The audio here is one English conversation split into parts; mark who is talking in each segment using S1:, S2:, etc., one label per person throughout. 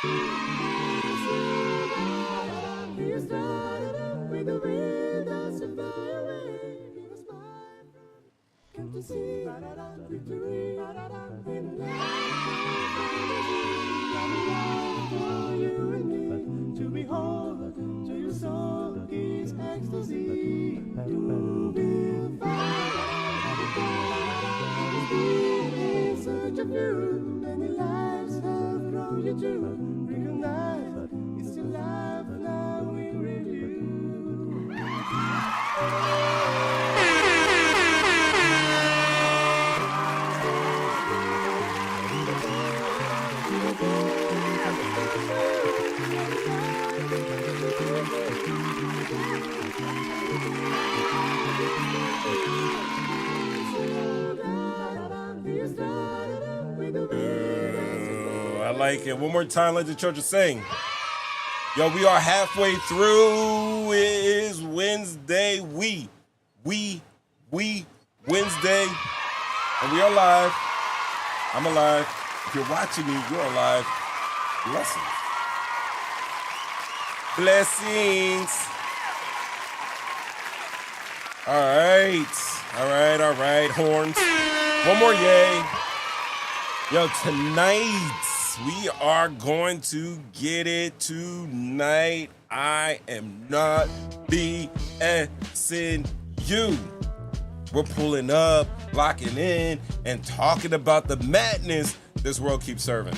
S1: To see victory in for you and me to behold, to your soul is ecstasy. To be in search of you, many lives have grown you to recognize it's your life now in review.
S2: I like it. One more time, let the children sing. Yo, we are halfway through. It is Wednesday. We Wednesday. And we are live. I'm alive. If you're watching me, you're alive. Blessings. Blessings. All right. Horns. One more yay. Yo, tonight we are going to get it tonight. I am not BSing you. We're pulling up, locking in, and talking about the madness this world keeps serving.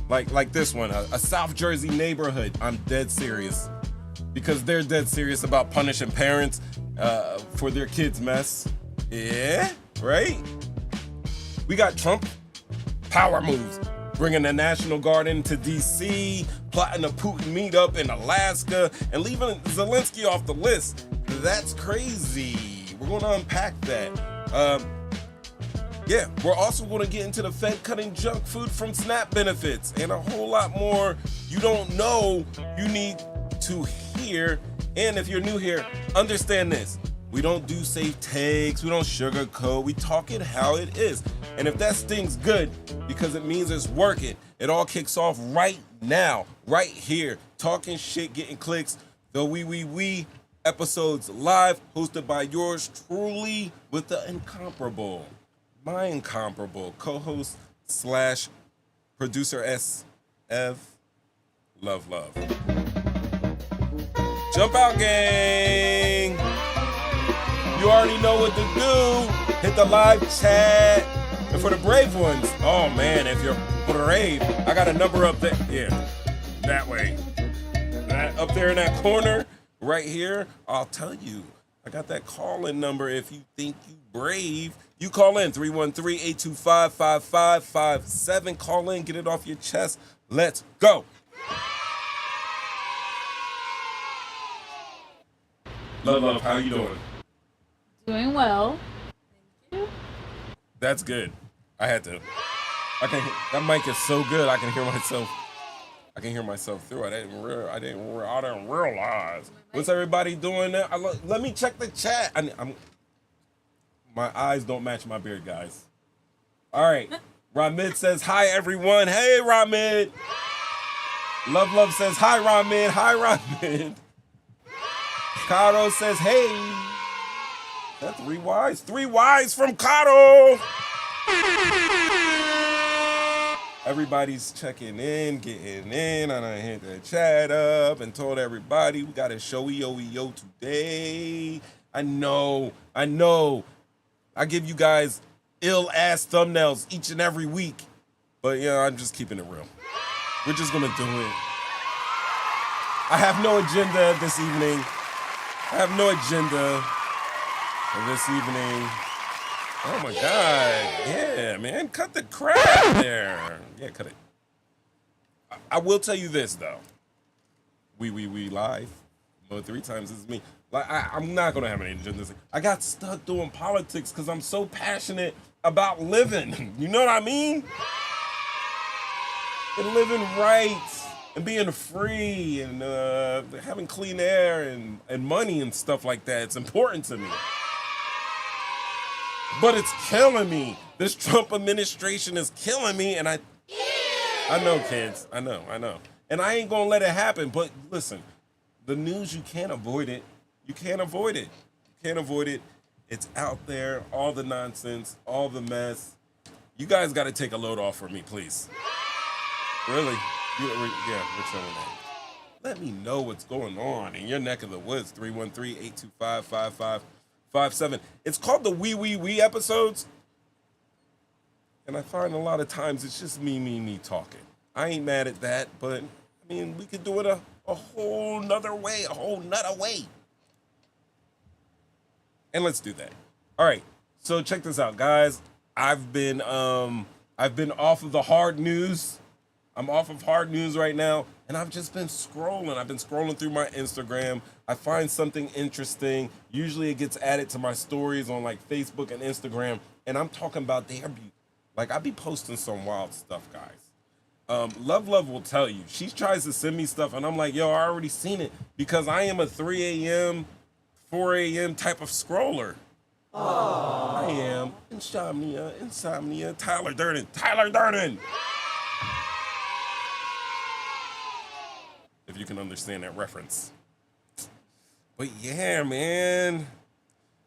S2: Like this one, a South Jersey neighborhood. I'm dead serious. Because they're dead serious about punishing parents for their kids' mess. Yeah, right? We got Trump power moves, bringing the National Guard into D.C., plotting a Putin meetup in Alaska, and leaving Zelensky off the list. That's crazy. We're going to unpack that. Yeah, we're also going to get into the Fed cutting junk food from SNAP benefits and a whole lot more you don't know you need to hear. And if you're new here, understand this. We don't do safe takes, we don't sugarcoat, we talk it how it is. And if that stings good, because it means it's working, it all kicks off right now, right here. Talking shit, getting clicks, the we episodes live, hosted by yours truly with the incomparable, my incomparable co-host / producer SF, Love. Jump out, gang! You already know what to do. Hit the live chat. And for the brave ones, oh man, if you're brave, I got a number up there. Yeah, that way. That up there in that corner, right here, I'll tell you. I got that call-in number if you think you brave. You call in, 313-825-5557. Call in, get it off your chest. Let's go. Love, how you doing?
S3: Doing well. Thank you.
S2: That's good. I had to. That mic is so good. I can hear myself through. I didn't realize. What's everybody doing now? Let me check the chat. My eyes don't match my beard, guys. All right. Ramid says hi, everyone. Hey, Ramid. Love says hi, Ramid. Hi, Ramid. Caro says hey. That's 3 Ys. 3 Ys from Caro. Everybody's checking in, getting in. I done hit the chat up and told everybody we got a showy-yo today. I know. I give you guys ill-ass thumbnails each and every week. But, I'm just keeping it real. We're just going to do it. I have no agenda this evening. This evening. Oh my God. Yeah, man. Cut the crap there. Yeah, cut it. I will tell you this, though. We live. 3 times is me. Like, I'm not going to have any agendas. I got stuck doing politics because I'm so passionate about living. You know what I mean? And living right. And being free and having clean air and money and stuff like that. It's important to me. But it's killing me. This Trump administration is killing me, and I know, kids. I know. And I ain't gonna let it happen. But listen, the news, you can't avoid it. You can't avoid it. You can't avoid it. It's out there, all the nonsense, all the mess. You guys got to take a load off for me, please. Really? Yeah, we're showing that. Let me know what's going on in your neck of the woods. 313-825-5557. It's called the We episodes. And I find a lot of times it's just me talking. I ain't mad at that, but I mean, we could do it a whole nother way, a whole nother way. And let's do that. All right. So check this out, guys. I've been off of the hard news. I'm off of hard news right now, and I've just been scrolling. I've been scrolling through my Instagram. I find something interesting. Usually it gets added to my stories on like Facebook and Instagram, and I'm talking about I be posting some wild stuff, guys. Love will tell you. She tries to send me stuff, and I'm like, yo, I already seen it because I am a 3 a.m., 4 a.m. type of scroller. I am. Insomnia. Tyler Durden. If you can understand that reference. But yeah, man.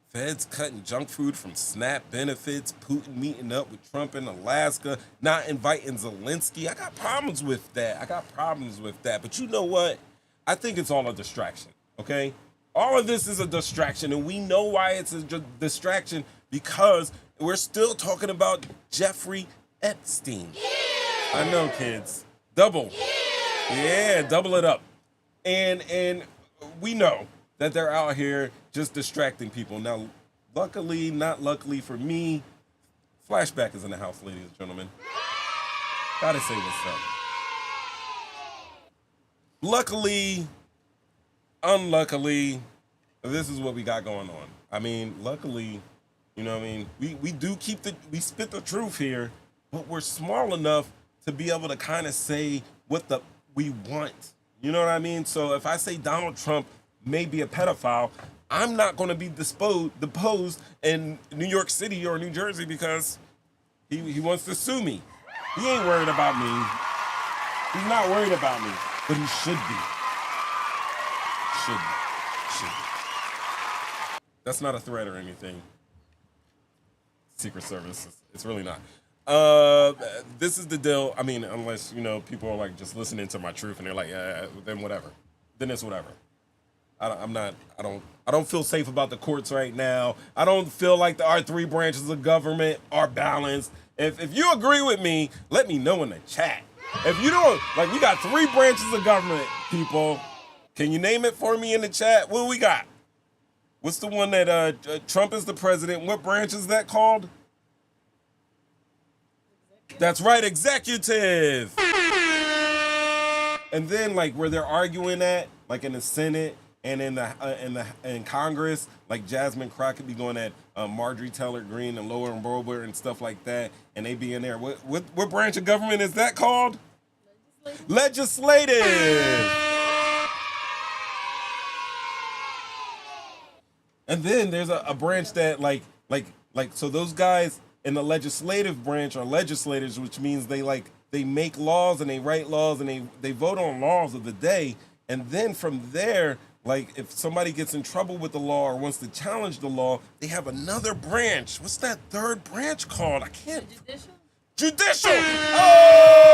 S2: Feds cutting junk food from SNAP benefits, Putin meeting up with Trump in Alaska, not inviting Zelensky. I got problems with that. But you know what? I think it's all a distraction, okay? All of this is a distraction, and we know why it's a distraction because we're still talking about Jeffrey Epstein. Yeah. I know, kids. Double. Yeah, double it up. And we know that they're out here just distracting people. Now, luckily, not luckily for me, Flashback is in the house, ladies and gentlemen. Gotta say what's up. Luckily, unluckily, this is what we got going on. I mean, luckily, you know what I mean? We do we spit the truth here, but we're small enough to be able to kind of say what we want. You know what I mean? So if I say Donald Trump may be a pedophile, I'm not going to be deposed in New York City or New Jersey because he wants to sue me. He ain't worried about me. He's not worried about me, but he should be. Should be. That's not a threat or anything. Secret Service, it's really not. This is the deal. I mean, unless, you know, people are like just listening to my truth and they're like, yeah, then whatever. Then it's whatever. I don't feel safe about the courts right now. I don't feel like our three branches of government are balanced. If you agree with me, let me know in the chat. If you don't, like, we got three branches of government, people. Can you name it for me in the chat? What we got? What's the one that Trump is the president? What branch is that called? That's right, executive. And then, like, where they're arguing at, like in the Senate and in Congress, like Jasmine Crockett be going at Marjorie Taylor Greene and Lauren Boebert and stuff like that, and they be in there. What branch of government is that called? Legislative. And then there's a branch that like so those guys in the legislative branch are legislators, which means they make laws and they write laws and they vote on laws of the day. And then from there, like if somebody gets in trouble with the law or wants to challenge the law, they have another branch. What's that third branch called? I can't. Judicial. Oh!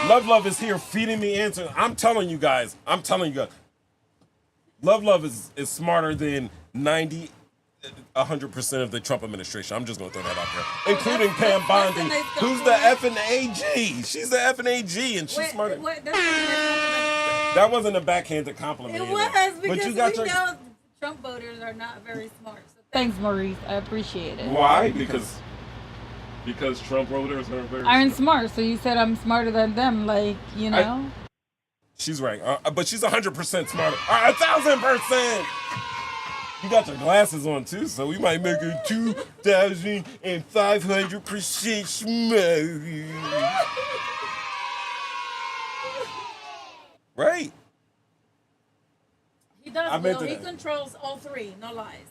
S2: Love is here feeding me answers. I'm telling you guys. Love is smarter than 100% of the Trump administration. I'm just going to throw that out there. Including Pam Bondi, who's the effing AG. She's the effing AG, and she's smarter. That wasn't a backhanded compliment.
S4: It was, because we know Trump voters are not very smart. So
S3: Thanks, Maurice. I appreciate it.
S2: Why? Because Trump voters are very
S3: aren't smart, so you said I'm smarter than them, like, you know?
S2: She's right, but she's 100% smarter. 1,000%! You got your glasses on too, so we might make her 2,500% smarter. Right?
S4: He does. He controls all three. No lies.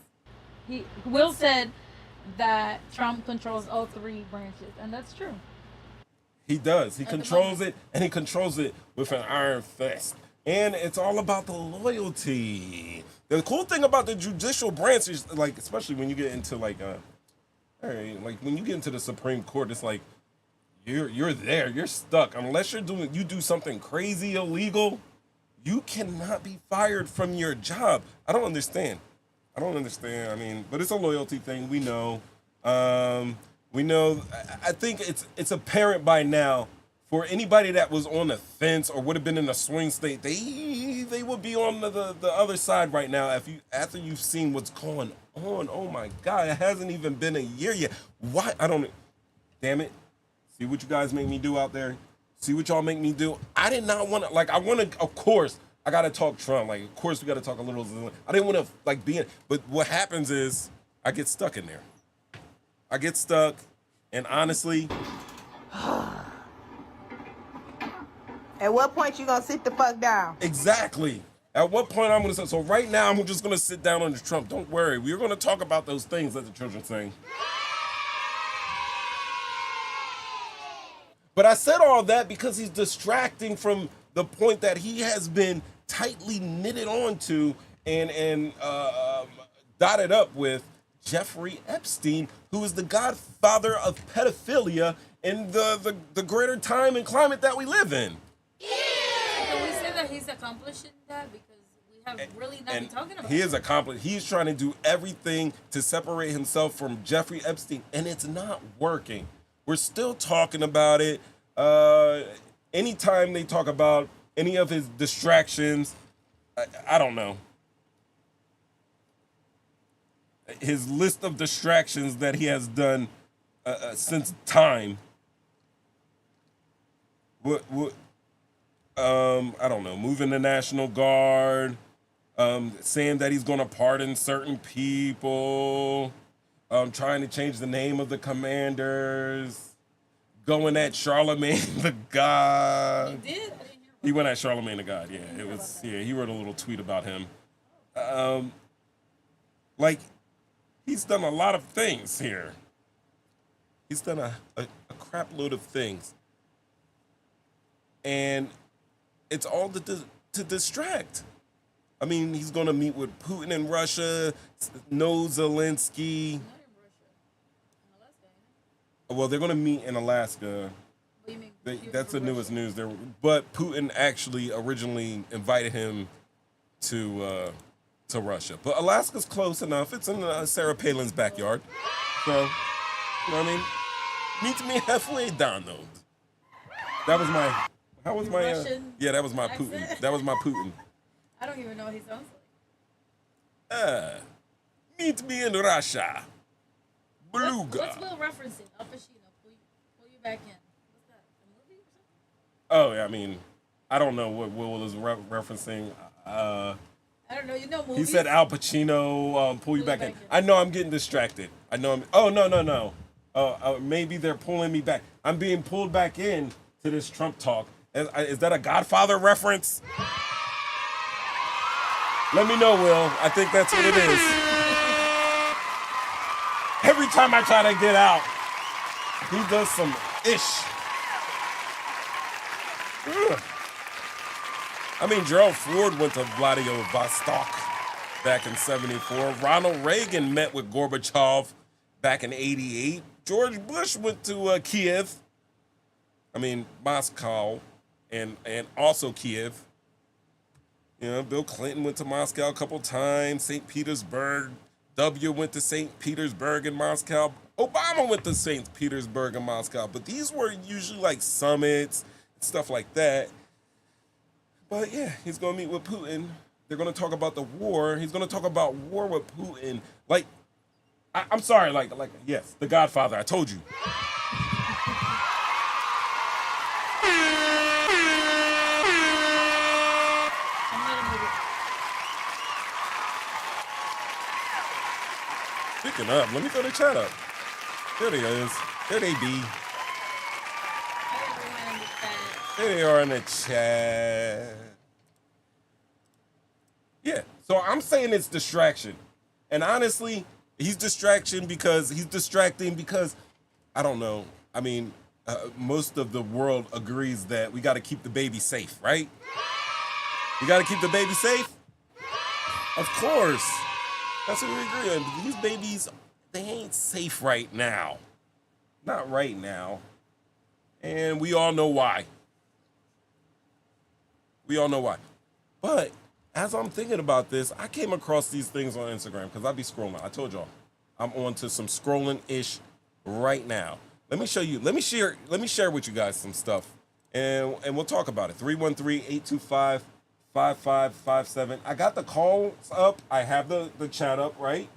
S3: Will said that Trump controls all three branches, and that's true.
S2: He does. He
S3: At the
S2: controls
S3: moment.
S2: it, and he controls it with an iron fist. And it's all about the loyalty. The cool thing about the judicial branch is, like, especially when you get into like, all right, like when you get into the Supreme Court, it's like you're there, you're stuck unless you do something crazy illegal. You cannot be fired from your job. I don't understand. I mean, but it's a loyalty thing. We know. We know. I think it's apparent by now for anybody that was on the fence or would have been in a swing state. They would be on the other side right now after you've seen what's going on. Oh my God! It hasn't even been a year yet. Why? I don't. Damn it! See what you guys make me do out there. See what y'all make me do. I did not want to. Like, I want to. Of course, I gotta talk Trump. Like, of course, we gotta talk a little. I didn't want to like be in. But what happens is I get stuck in there. I get stuck, and honestly,
S5: At what point you gonna sit the fuck down?
S2: exactly. At what point I'm gonna say? So right now, I'm just gonna sit down on the Trump. Don't worry, we're gonna talk about those things that the children sing. But I said all that because he's distracting from the point that he has been tightly knitted onto and dotted up with Jeffrey Epstein, who is the godfather of pedophilia in the greater time and climate that we live in.
S4: Can we say that he's accomplishing that? Because we have really not been
S2: And
S4: talking about
S2: he
S4: it.
S2: is accomplished. He's trying to do everything to separate himself from Jeffrey Epstein, and it's not working. We're still talking about it. Anytime they talk about any of his distractions, I don't know. His list of distractions that he has done since time. I don't know. Moving the National Guard, saying that he's going to pardon certain people, trying to change the name of the commanders, going at Charlemagne the God.
S4: He did? I didn't hear
S2: He went at Charlemagne the God. Yeah, it was. Yeah, he wrote a little tweet about him. Like, he's done a lot of things here. He's done a crap load of things, and it's all to distract. I mean, he's going to meet with Putin in Russia. No Zelensky.
S4: Not in Russia. In Alaska, ain't it?
S2: Well, they're going to meet in Alaska.
S4: What do you mean?
S2: That's the newest news there. But Putin actually originally invited him to Russia. But Alaska's close enough. It's in Sarah Palin's backyard. So, you know what I mean? Meet me halfway, Donald. That was my. How was my?
S4: Russian
S2: Yeah, that was my
S4: accent?
S2: Putin. That was my Putin.
S4: I don't even know what he sounds like.
S2: Meet me in Russia. Beluga.
S4: What's Will referencing? Al Pacino. Pull you back in. What's that? A movie or something?
S2: Oh, yeah, I mean, I don't know what Will is referencing.
S4: I don't know. You know movies.
S2: He said Al Pacino, pull you back in. I know I'm getting distracted. I know I'm. Oh, no. Maybe they're pulling me back. I'm being pulled back in to this Trump talk. Is that a Godfather reference? Let me know, Will. I think that's what it is. Every time I try to get out, he does some ish. Ugh. I mean, Gerald Ford went to Vladivostok back in '74. Ronald Reagan met with Gorbachev back in '88. George Bush went to Kiev. I mean, Moscow, and also Kiev. You know, Bill Clinton went to Moscow a couple times. St. Petersburg. W went to St. Petersburg and Moscow. Obama went to St. Petersburg and Moscow. But these were usually like summits, stuff like that. But yeah, he's gonna meet with Putin. They're gonna talk about the war. He's gonna talk about war with Putin. Like, I'm sorry, like yes, The Godfather. I told you. Picking up. Let me throw the chat up. There they is. There they be. There they are in the chat. Yeah. So I'm saying it's distraction. And honestly, He's distracting because I don't know. I mean, most of the world agrees that we got to keep the baby safe, right? We got to keep the baby safe. Of course, that's what we agree on. These babies, they ain't safe right now. Not right now, and we all know why. We all know why. But as I'm thinking about this, I came across these things on Instagram because I be scrolling. I told y'all, I'm on to some scrolling-ish right now. Let me show you. Let me share with you guys some stuff, and we'll talk about it. 313-825-5557. I got the calls up. I have the chat up, right?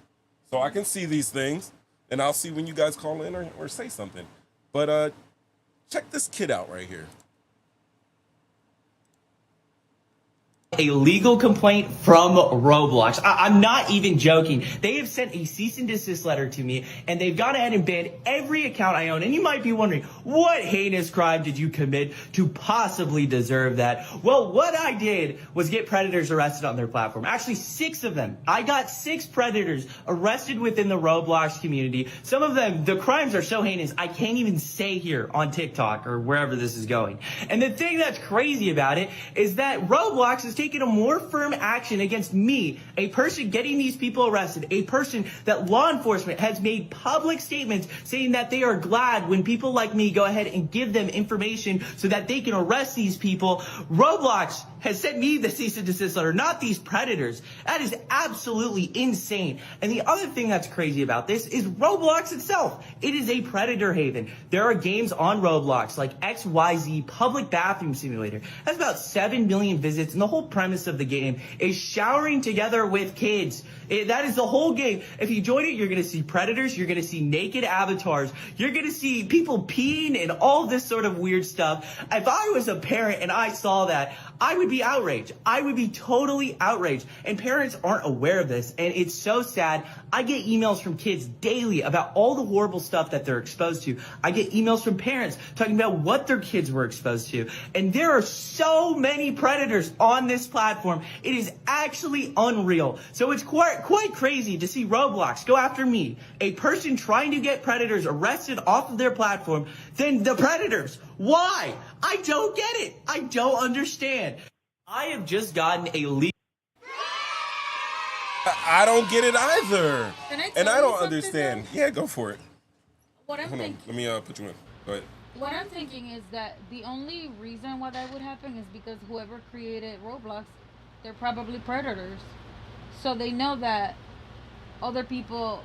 S2: So I can see these things, and I'll see when you guys call in or say something. But check this kid out right here.
S6: A legal complaint from Roblox. I'm not even joking. They have sent a cease and desist letter to me, and they've gone ahead and banned every account I own. And you might be wondering, what heinous crime did you commit to possibly deserve that? Well, what I did was get predators arrested on their platform. Actually, 6 of them. I got 6 predators arrested within the Roblox community. Some of them, the crimes are so heinous, I can't even say here on TikTok or wherever this is going. And the thing that's crazy about it is that Roblox is taking a more firm action against me, a person getting these people arrested, a person that law enforcement has made public statements saying that they are glad when people like me go ahead and give them information so that they can arrest these people. Roblox has sent me the cease and desist letter, not these predators. That is absolutely insane. And the other thing that's crazy about this is Roblox itself. It is a predator haven. There are games on Roblox like XYZ Public Bathroom Simulator. That's about 7 million visits, and the whole premise of the game is showering together with kids. That is the whole game. If you join it, you're going to see predators, you're going to see naked avatars, you're going to see people peeing and all this sort of weird stuff. If I was a parent and I saw that, I would be outraged. I would be totally outraged. And parents aren't aware of this, and it's so sad. I get emails from kids daily about all the horrible stuff that they're exposed to. I get emails from parents talking about what their kids were exposed to. And there are so many predators on this platform. It is actually unreal. So it's quite crazy to see Roblox go after me, a person trying to get predators arrested off of their platform, than the predators. Why? I don't get it. I don't understand. I have just gotten a legal.
S2: I don't get it either.
S4: Can I tell
S2: And I
S4: you
S2: don't
S4: something,
S2: understand.
S4: though?
S2: Yeah, go for it.
S4: What I'm
S2: Hold on.
S4: thinking.
S2: Let me put you in. Go ahead.
S3: What I'm thinking is that the only reason why that would happen is because whoever created Roblox, they're probably predators. So they know that other people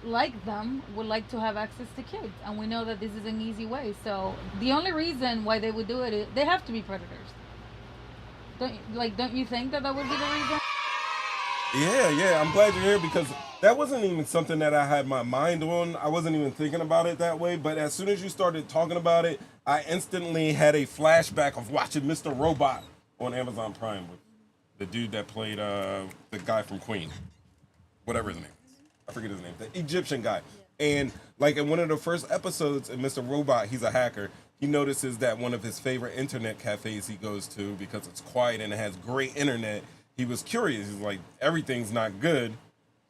S3: like them would like to have access to kids, and we know that this is an easy way. So the only reason why they would do it is they have to be predators. Don't you think that would be the reason?
S2: Yeah, I'm glad you're here because that wasn't even something that I had my mind on. I wasn't even thinking about it that way, but as soon as you started talking about it, I instantly had a flashback of watching Mr. Robot on Amazon Prime with the dude that played the guy from Queen, whatever his name is. I forget his name, the Egyptian guy. And like in one of the first episodes in Mr. Robot, he's a hacker. He notices that one of his favorite internet cafes he goes to, because it's quiet and it has great internet, he was curious. He's like, everything's not good.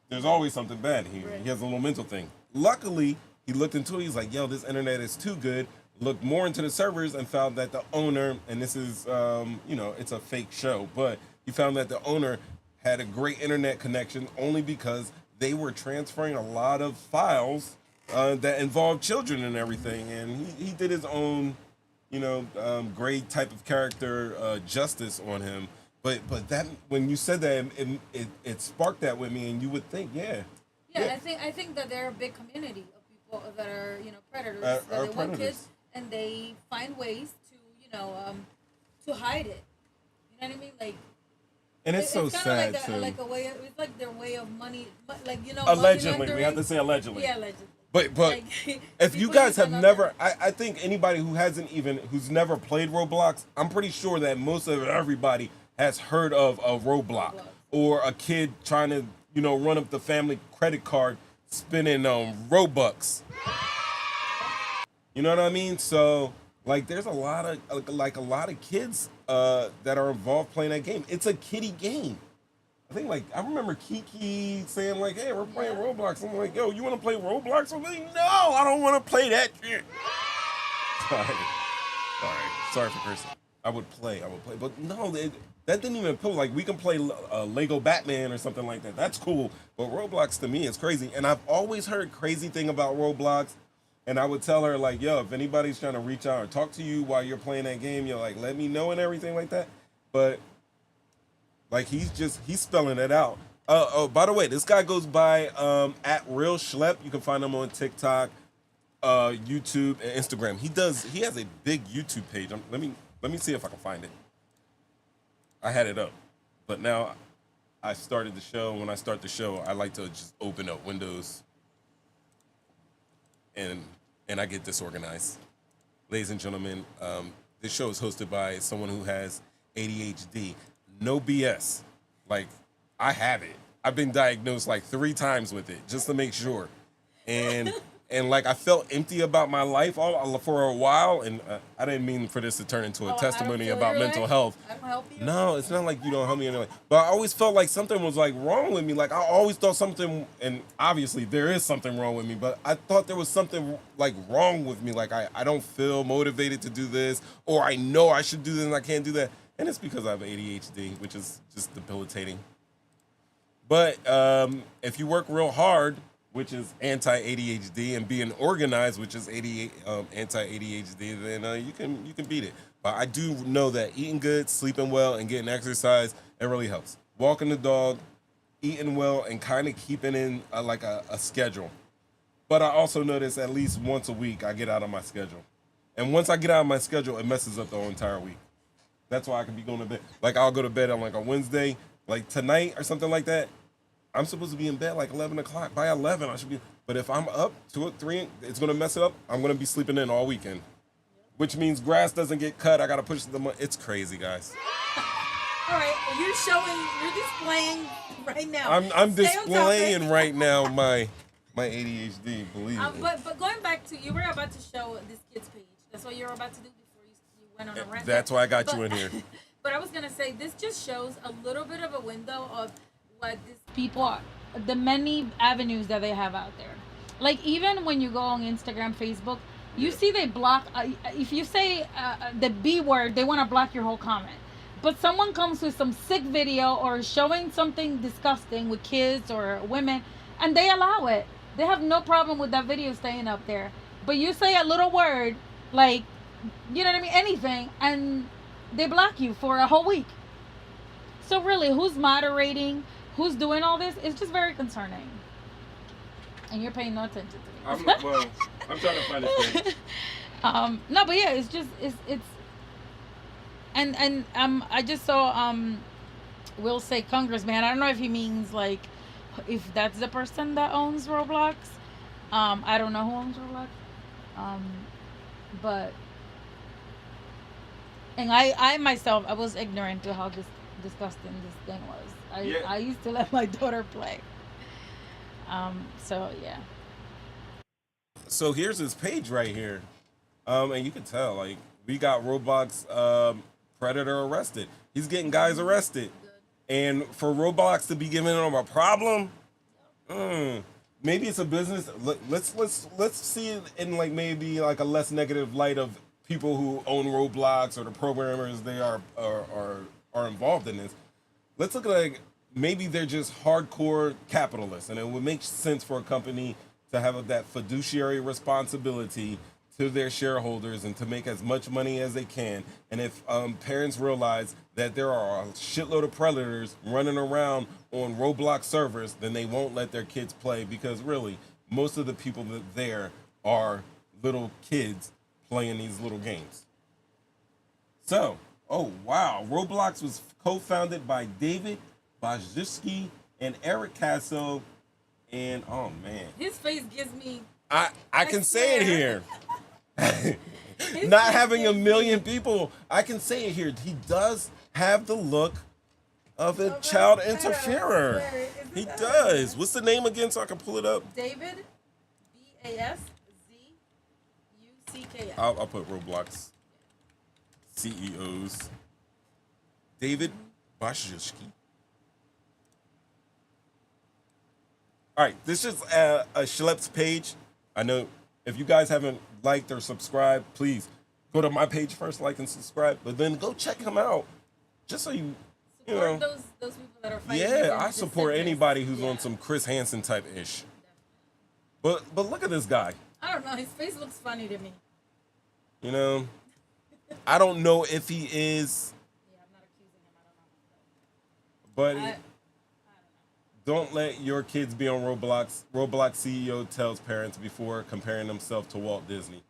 S2: There's always something bad. He has a little mental thing. Luckily, he looked into it. He's like, yo, this internet is too good. Looked more into the servers and found that the owner, and this is, it's a fake show, but he found that the owner had a great internet connection only because they were transferring a lot of files that involved children and everything. And he did his own, great type of character justice on him. But that, when you said that, it sparked that with me, and you would think, yeah.
S4: I think that there are a big community of people that are predators that they want kids, and they find ways to hide it. You know what I mean? Like,
S2: and it's so sad
S4: like
S2: too.
S4: like a way. It's like their way of money,
S2: Allegedly, we have to say allegedly.
S4: Yeah, allegedly.
S2: But
S4: Like,
S2: if you
S4: people
S2: guys have
S4: don't
S2: never, I think anybody who's never played Roblox, I'm pretty sure that most of everybody has heard of a Roblox or a kid trying to, run up the family credit card spending Robux. You know what I mean? So like, there's a lot of kids that are involved playing that game. It's a kiddie game. I think like I remember Kiki saying like, "Hey, we're playing Roblox." I'm like, "Yo, you want to play Roblox with me?" No, I don't want to play that shit. Sorry for cursing. I would play, but no, that didn't even pull. Like we can play Lego Batman or something like that. That's cool, but Roblox to me is crazy. And I've always heard crazy thing about Roblox. And I would tell her like, yo, if anybody's trying to reach out or talk to you while you're playing that game, you're like, let me know and everything like that. But like he's spelling it out. Oh, by the way, this guy goes by at Real Schlep. You can find him on TikTok, YouTube, and Instagram. He has a big YouTube page. Let me see if I can find it. I had it up, but now I started the show. When I start the show, I like to just open up Windows and I get disorganized. Ladies and gentlemen, this show is hosted by someone who has ADHD. No BS. Like, I have it. I've been diagnosed like 3 times with it, just to make sure. And like, I felt empty about my life for a while, and I didn't mean for this to turn into a testimony about mental health.
S4: I don't help you.
S2: No, it's not like you don't help me anyway. But I always felt like something was like wrong with me. Like I always thought something, and obviously there is something wrong with me, but I thought there was something like wrong with me. Like I don't feel motivated to do this, or I know I should do this and I can't do that. And it's because I have ADHD, which is just debilitating. But if you work real hard, which is anti-ADHD, and being organized, which is anti-ADHD, then you can beat it. But I do know that eating good, sleeping well, and getting exercise, it really helps. Walking the dog, eating well, and kind of keeping in like a schedule. But I also notice at least once a week I get out of my schedule. And once I get out of my schedule, it messes up the whole entire week. That's why I can be going to bed. Like I'll go to bed on like a Wednesday, like tonight or something like that. I'm supposed to be in bed like 11 o'clock. By 11, I should be. But if I'm up 2 or 3, it's going to mess it up. I'm going to be sleeping in all weekend, which means grass doesn't get cut. I got to push the money. It's crazy, guys.
S4: All right, you're displaying right now.
S2: I'm displaying right now my ADHD, believe me.
S4: But going back to, you were about to show this kid's page. That's what you were about to do before you went on a rant.
S2: That's why I got you in here.
S4: But I was going to say, this just shows a little bit of a window of what this
S3: People are, the many avenues that they have out there. Like even when you go on Instagram, Facebook, you see they block. If you say the B word, they want to block your whole comment. But someone comes with some sick video or showing something disgusting with kids or women, and they allow it. They have no problem with that video staying up there. But you say a little word, like, you know what I mean, anything, and they block you for a whole week. So really, who's moderating? Who's doing all this? It's just very concerning. And you're paying no attention to me.
S2: I'm trying to find this thing.
S3: No, but yeah, it's just it's and I just saw Will say congressman. I don't know if he means like if that's the person that owns Roblox. I don't know who owns Roblox. But and I myself, I was ignorant to how disgusting this thing was. I used to let my daughter play. So yeah.
S2: So here's his page right here. And you can tell, like, we got Roblox predator arrested. He's getting guys arrested. And for Roblox to be giving him a problem, maybe it's a business. Let's see it in like maybe like a less negative light of people who own Roblox or the programmers they are involved in this. Let's look at like maybe they're just hardcore capitalists, and it would make sense for a company to have that fiduciary responsibility to their shareholders and to make as much money as they can. And if parents realize that there are a shitload of predators running around on Roblox servers, then they won't let their kids play, because really, most of the people that there are little kids playing these little games. So, oh wow, Roblox was co-founded by David Bajewski and Eric Casso, and oh man,
S4: his face gives me.
S2: I can say it here. Not having a million people, I can say it here. He does have the look of a child interferer. He does. What's the name again so I can pull it up?
S4: David Baszewski.
S2: I'll put Roblox CEOs. David Baszewski. All right, this is a Schlepp's page. I know if you guys haven't liked or subscribed, please go to my page first, like and subscribe, but then go check him out, just so you know.
S4: Those people that are fighting.
S2: Yeah,
S4: against
S2: I
S4: this
S2: support
S4: sickness.
S2: anybody who's
S4: Yeah.
S2: on some Chris Hansen type ish. But look at this guy.
S4: I don't know. His face looks funny to me.
S2: You know, I don't know if he is,
S4: Yeah, I'm not accusing him. I don't know.
S2: but don't let your kids be on Roblox. Roblox CEO tells parents before comparing himself to Walt Disney.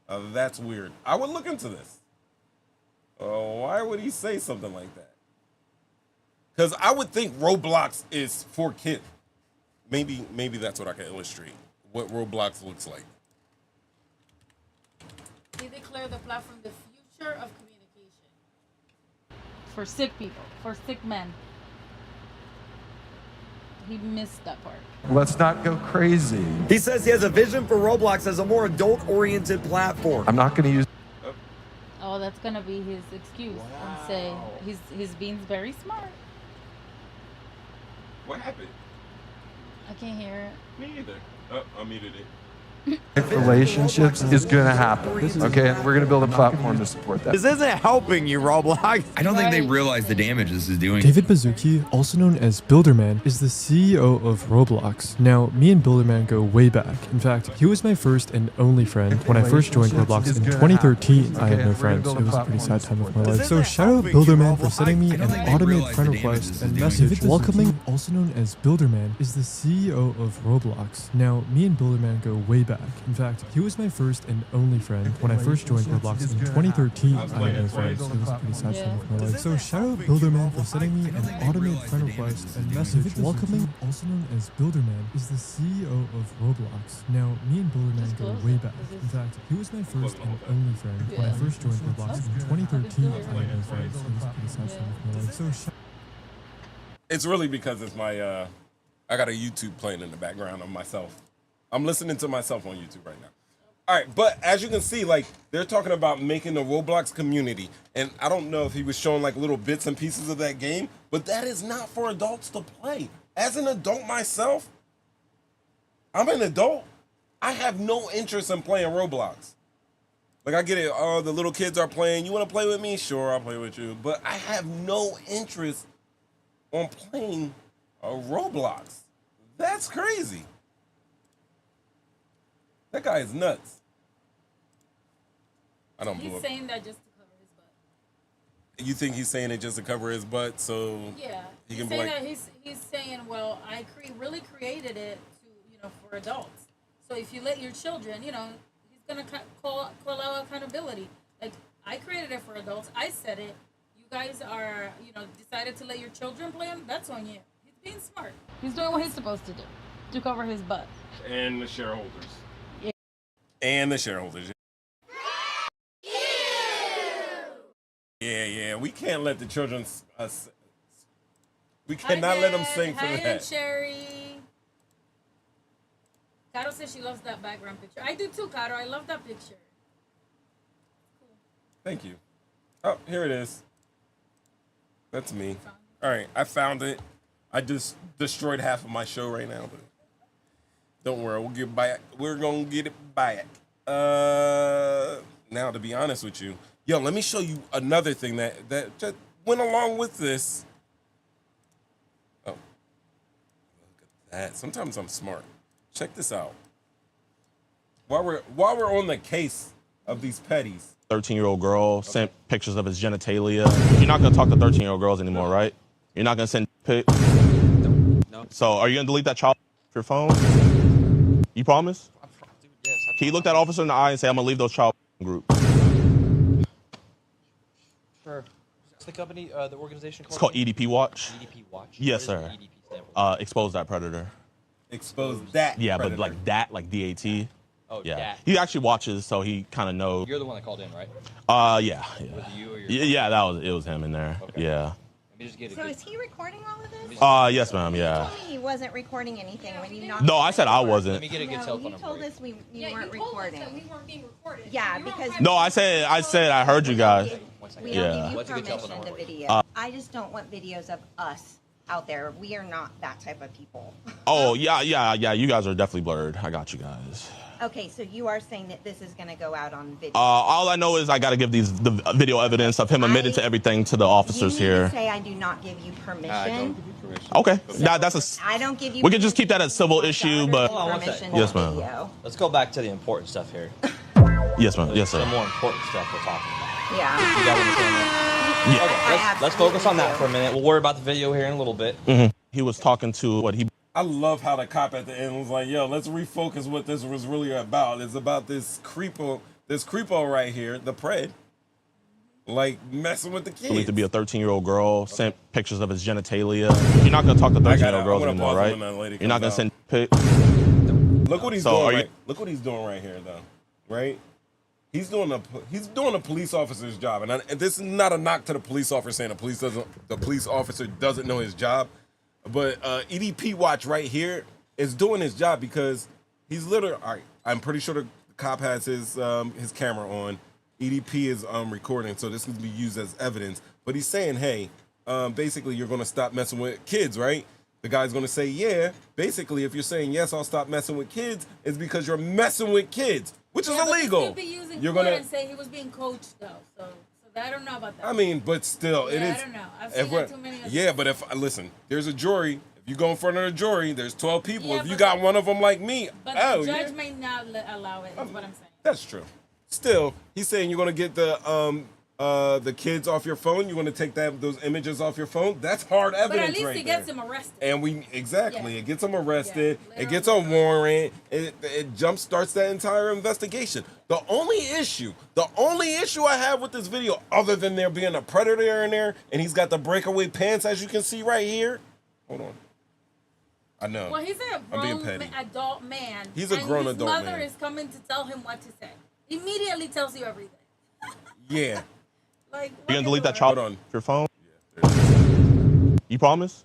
S2: That's weird. I would look into this. Why would he say something like that? Because I would think Roblox is for kids. Maybe that's what I can illustrate. What Roblox looks like.
S4: He declared the platform the future of communication.
S3: For sick people, for sick men. He missed that part.
S7: Let's not go crazy.
S8: He says he has a vision for Roblox as a more adult-oriented platform.
S7: I'm not going to use.
S3: Oh, that's gonna be his excuse. And say he's being very smart.
S2: What happened?
S3: I can't hear it.
S2: Me either. I muted it.
S7: Relationships is going to happen. Okay, and we're going to build a platform to support that.
S8: This isn't helping you, Roblox.
S9: I don't think they realize the damage this is doing.
S10: David Baszucki, also known as Builderman, is the CEO of Roblox. Now, me and Builderman go way back. In fact, he was my first and only friend. When I first joined Roblox in 2013, I had no friends. It was a pretty sad time of my life. So shout out Builderman for sending me an automated friend request and message welcoming. Also known as Builderman, is the CEO of Roblox. Now, me and Builderman go way back. In fact, he was my first and only friend. When I first joined Roblox in 2013, I had no friends. It was a pretty sad time of my life. So shout out Builderman for sending me an automated friend request and message welcoming. Also known as Builderman, is the CEO of Roblox. Now, me and Builderman go way back. In fact, he was my first and only friend. When I first joined Roblox in 2013, I had no friends. It was a pretty sad time of my life. So
S2: It's really because it's my I got a YouTube playing in the background of myself. I'm listening to myself on YouTube right now. All right, but as you can see, like, they're talking about making the Roblox community, and I don't know if he was showing like little bits and pieces of that game, but that is not for adults to play. As an adult myself, I'm an adult. I have no interest in playing Roblox. Like, I get it. Oh, the little kids are playing. You want to play with me? Sure, I'll play with you. But I have no interest on playing Roblox. That's crazy. That guy is nuts. I don't
S4: He's
S2: blew up.
S4: saying that just to cover his butt.
S2: You think he's saying it just to cover his butt, so
S4: Yeah.
S2: he
S4: He's
S2: can be
S4: saying
S2: like,
S4: that he's saying, well, I really created it to, for adults. So if you let your children, he's gonna call out accountability. Like, I created it for adults. I said it. You guys are, decided to let your children play them. That's on you. He's being smart.
S3: He's doing what he's supposed to do to cover his butt.
S2: and the shareholders. Yeah. And the shareholders. Yeah. We can't let the children. We cannot let them sing for
S4: Hi,
S2: that.
S4: Sherry. Caro says she loves that background picture. I do too, Caro. I love that picture.
S2: Thank you. Oh, here it is. That's me. All right, I found it. I just destroyed half of my show right now, but don't worry, we'll get back. We're gonna get it back. Now, to be honest with you, let me show you another thing that just went along with this. Oh, look at that. Sometimes I'm smart. Check this out. While we're on the case of these petties.
S11: 13-year-old girl sent pictures of his genitalia. You're not gonna talk to 13-year-old girls anymore, right? You're not gonna send pics. No. So are you gonna delete that child off your phone? You promise?
S12: Yes.
S11: Can you look that officer in the eye and say, I'm gonna leave those child group?
S12: Sure. What's the company, the organization called?
S11: It's called EDP Watch.
S12: EDP Watch?
S11: Yes,
S12: What does
S11: sir.
S12: the EDP stand for?
S11: Expose that predator.
S2: Expose that.
S11: Yeah,
S2: predator.
S11: but like that, like DAT.
S12: Oh,
S11: Yeah.
S12: that.
S11: He actually watches, so he kind of knows.
S12: You're the one that called in, right?
S11: Yeah.
S12: Was it you or your
S11: Yeah, it was him in there.
S12: Okay.
S11: Yeah.
S12: Let me just get a
S5: So
S12: good...
S5: is he recording all of this?
S11: Yes, ma'am. Yeah.
S5: You told me he wasn't recording anything when you knocked.
S11: No, I said I
S12: Let
S11: wasn't.
S12: me get a good
S5: No,
S12: cell
S5: you
S12: phone number.
S5: told us we weren't recording.
S4: we weren't being recorded.
S5: Yeah, because
S11: No, I said I heard you guys.
S5: we
S11: Yeah.
S5: don't give you
S12: What's a good telephone
S5: permission to
S12: number for you?
S5: video. I just don't want videos of us
S13: out there. We are not that type of people.
S11: Oh, yeah. You guys are definitely blurred. I got you guys.
S13: Okay, so you are saying that this is going to go out on video.
S11: All I know is I got to give the video evidence of him admitting to everything to the officers
S13: you need
S11: here.
S13: To say I do not give you permission.
S12: I don't give you permission.
S11: Okay.
S13: So I don't give you.
S11: We can just keep that as civil issue, but
S12: Hold on one second.
S11: yes, ma'am.
S12: Let's go back to the important stuff here.
S11: Yes, ma'am. Yes, sir.
S12: The more important stuff we're talking about.
S13: Yeah.
S12: You got what I'm saying there?
S11: Yeah.
S12: Okay, let's focus on that for a minute. We'll worry about the video here in a little bit.
S11: He was talking to what he.
S2: I love how the cop at the end was like, "Yo, let's refocus what this was really about. It's about this creepo right here, the pred, like messing with the kids."
S11: Believed to be a 13-year-old girl, sent pictures of his genitalia. You're not gonna talk to 13-year-old girls anymore, right? You're not gonna send pics.
S2: Look what he's doing. Look what he's doing right here, though. Right? He's doing a police officer's job, and this is not a knock to the police officer saying the police officer doesn't know his job. But EDP Watch right here is doing his job because he's literally. All right, I'm pretty sure the cop has his camera on. EDP is recording, so this can be used as evidence. But he's saying, hey, basically, you're going to stop messing with kids, right? The guy's going to say, yeah. Basically, if you're saying yes, I'll stop messing with kids, it's because you're messing with kids, which is illegal.
S4: But you could be
S2: You're
S4: using
S2: gonna
S4: and say he was being coached though, so I don't know about that.
S2: I mean, but still, it is.
S4: I don't know. I've seen it too many.
S2: Yeah, but listen, there's a jury. If you go in front of a jury, there's 12 people.
S4: Yeah,
S2: if you got one of them like me,
S4: But
S2: oh,
S4: the judge
S2: yeah.
S4: may not allow it. Is what I'm saying.
S2: That's true. Still, he's saying you're gonna get the kids off your phone. You want to take those images off your phone. That's hard evidence,
S4: But at least
S2: right
S4: it gets
S2: there.
S4: him arrested.
S2: And
S4: Yeah.
S2: it gets him arrested. It gets a warrant. It jump starts that entire investigation. The only issue I have with this video, other than there being a predator in there, and he's got the breakaway pants, as you can see right here. Hold on. I know.
S4: Well, he's a
S2: I'm being
S4: grown
S2: petty.
S4: adult man.
S2: He's a grown adult
S4: His mother
S2: man.
S4: is coming to tell him what to say. Immediately tells you everything.
S2: Yeah.
S4: Like,
S11: You gonna delete that child on your phone? You promise?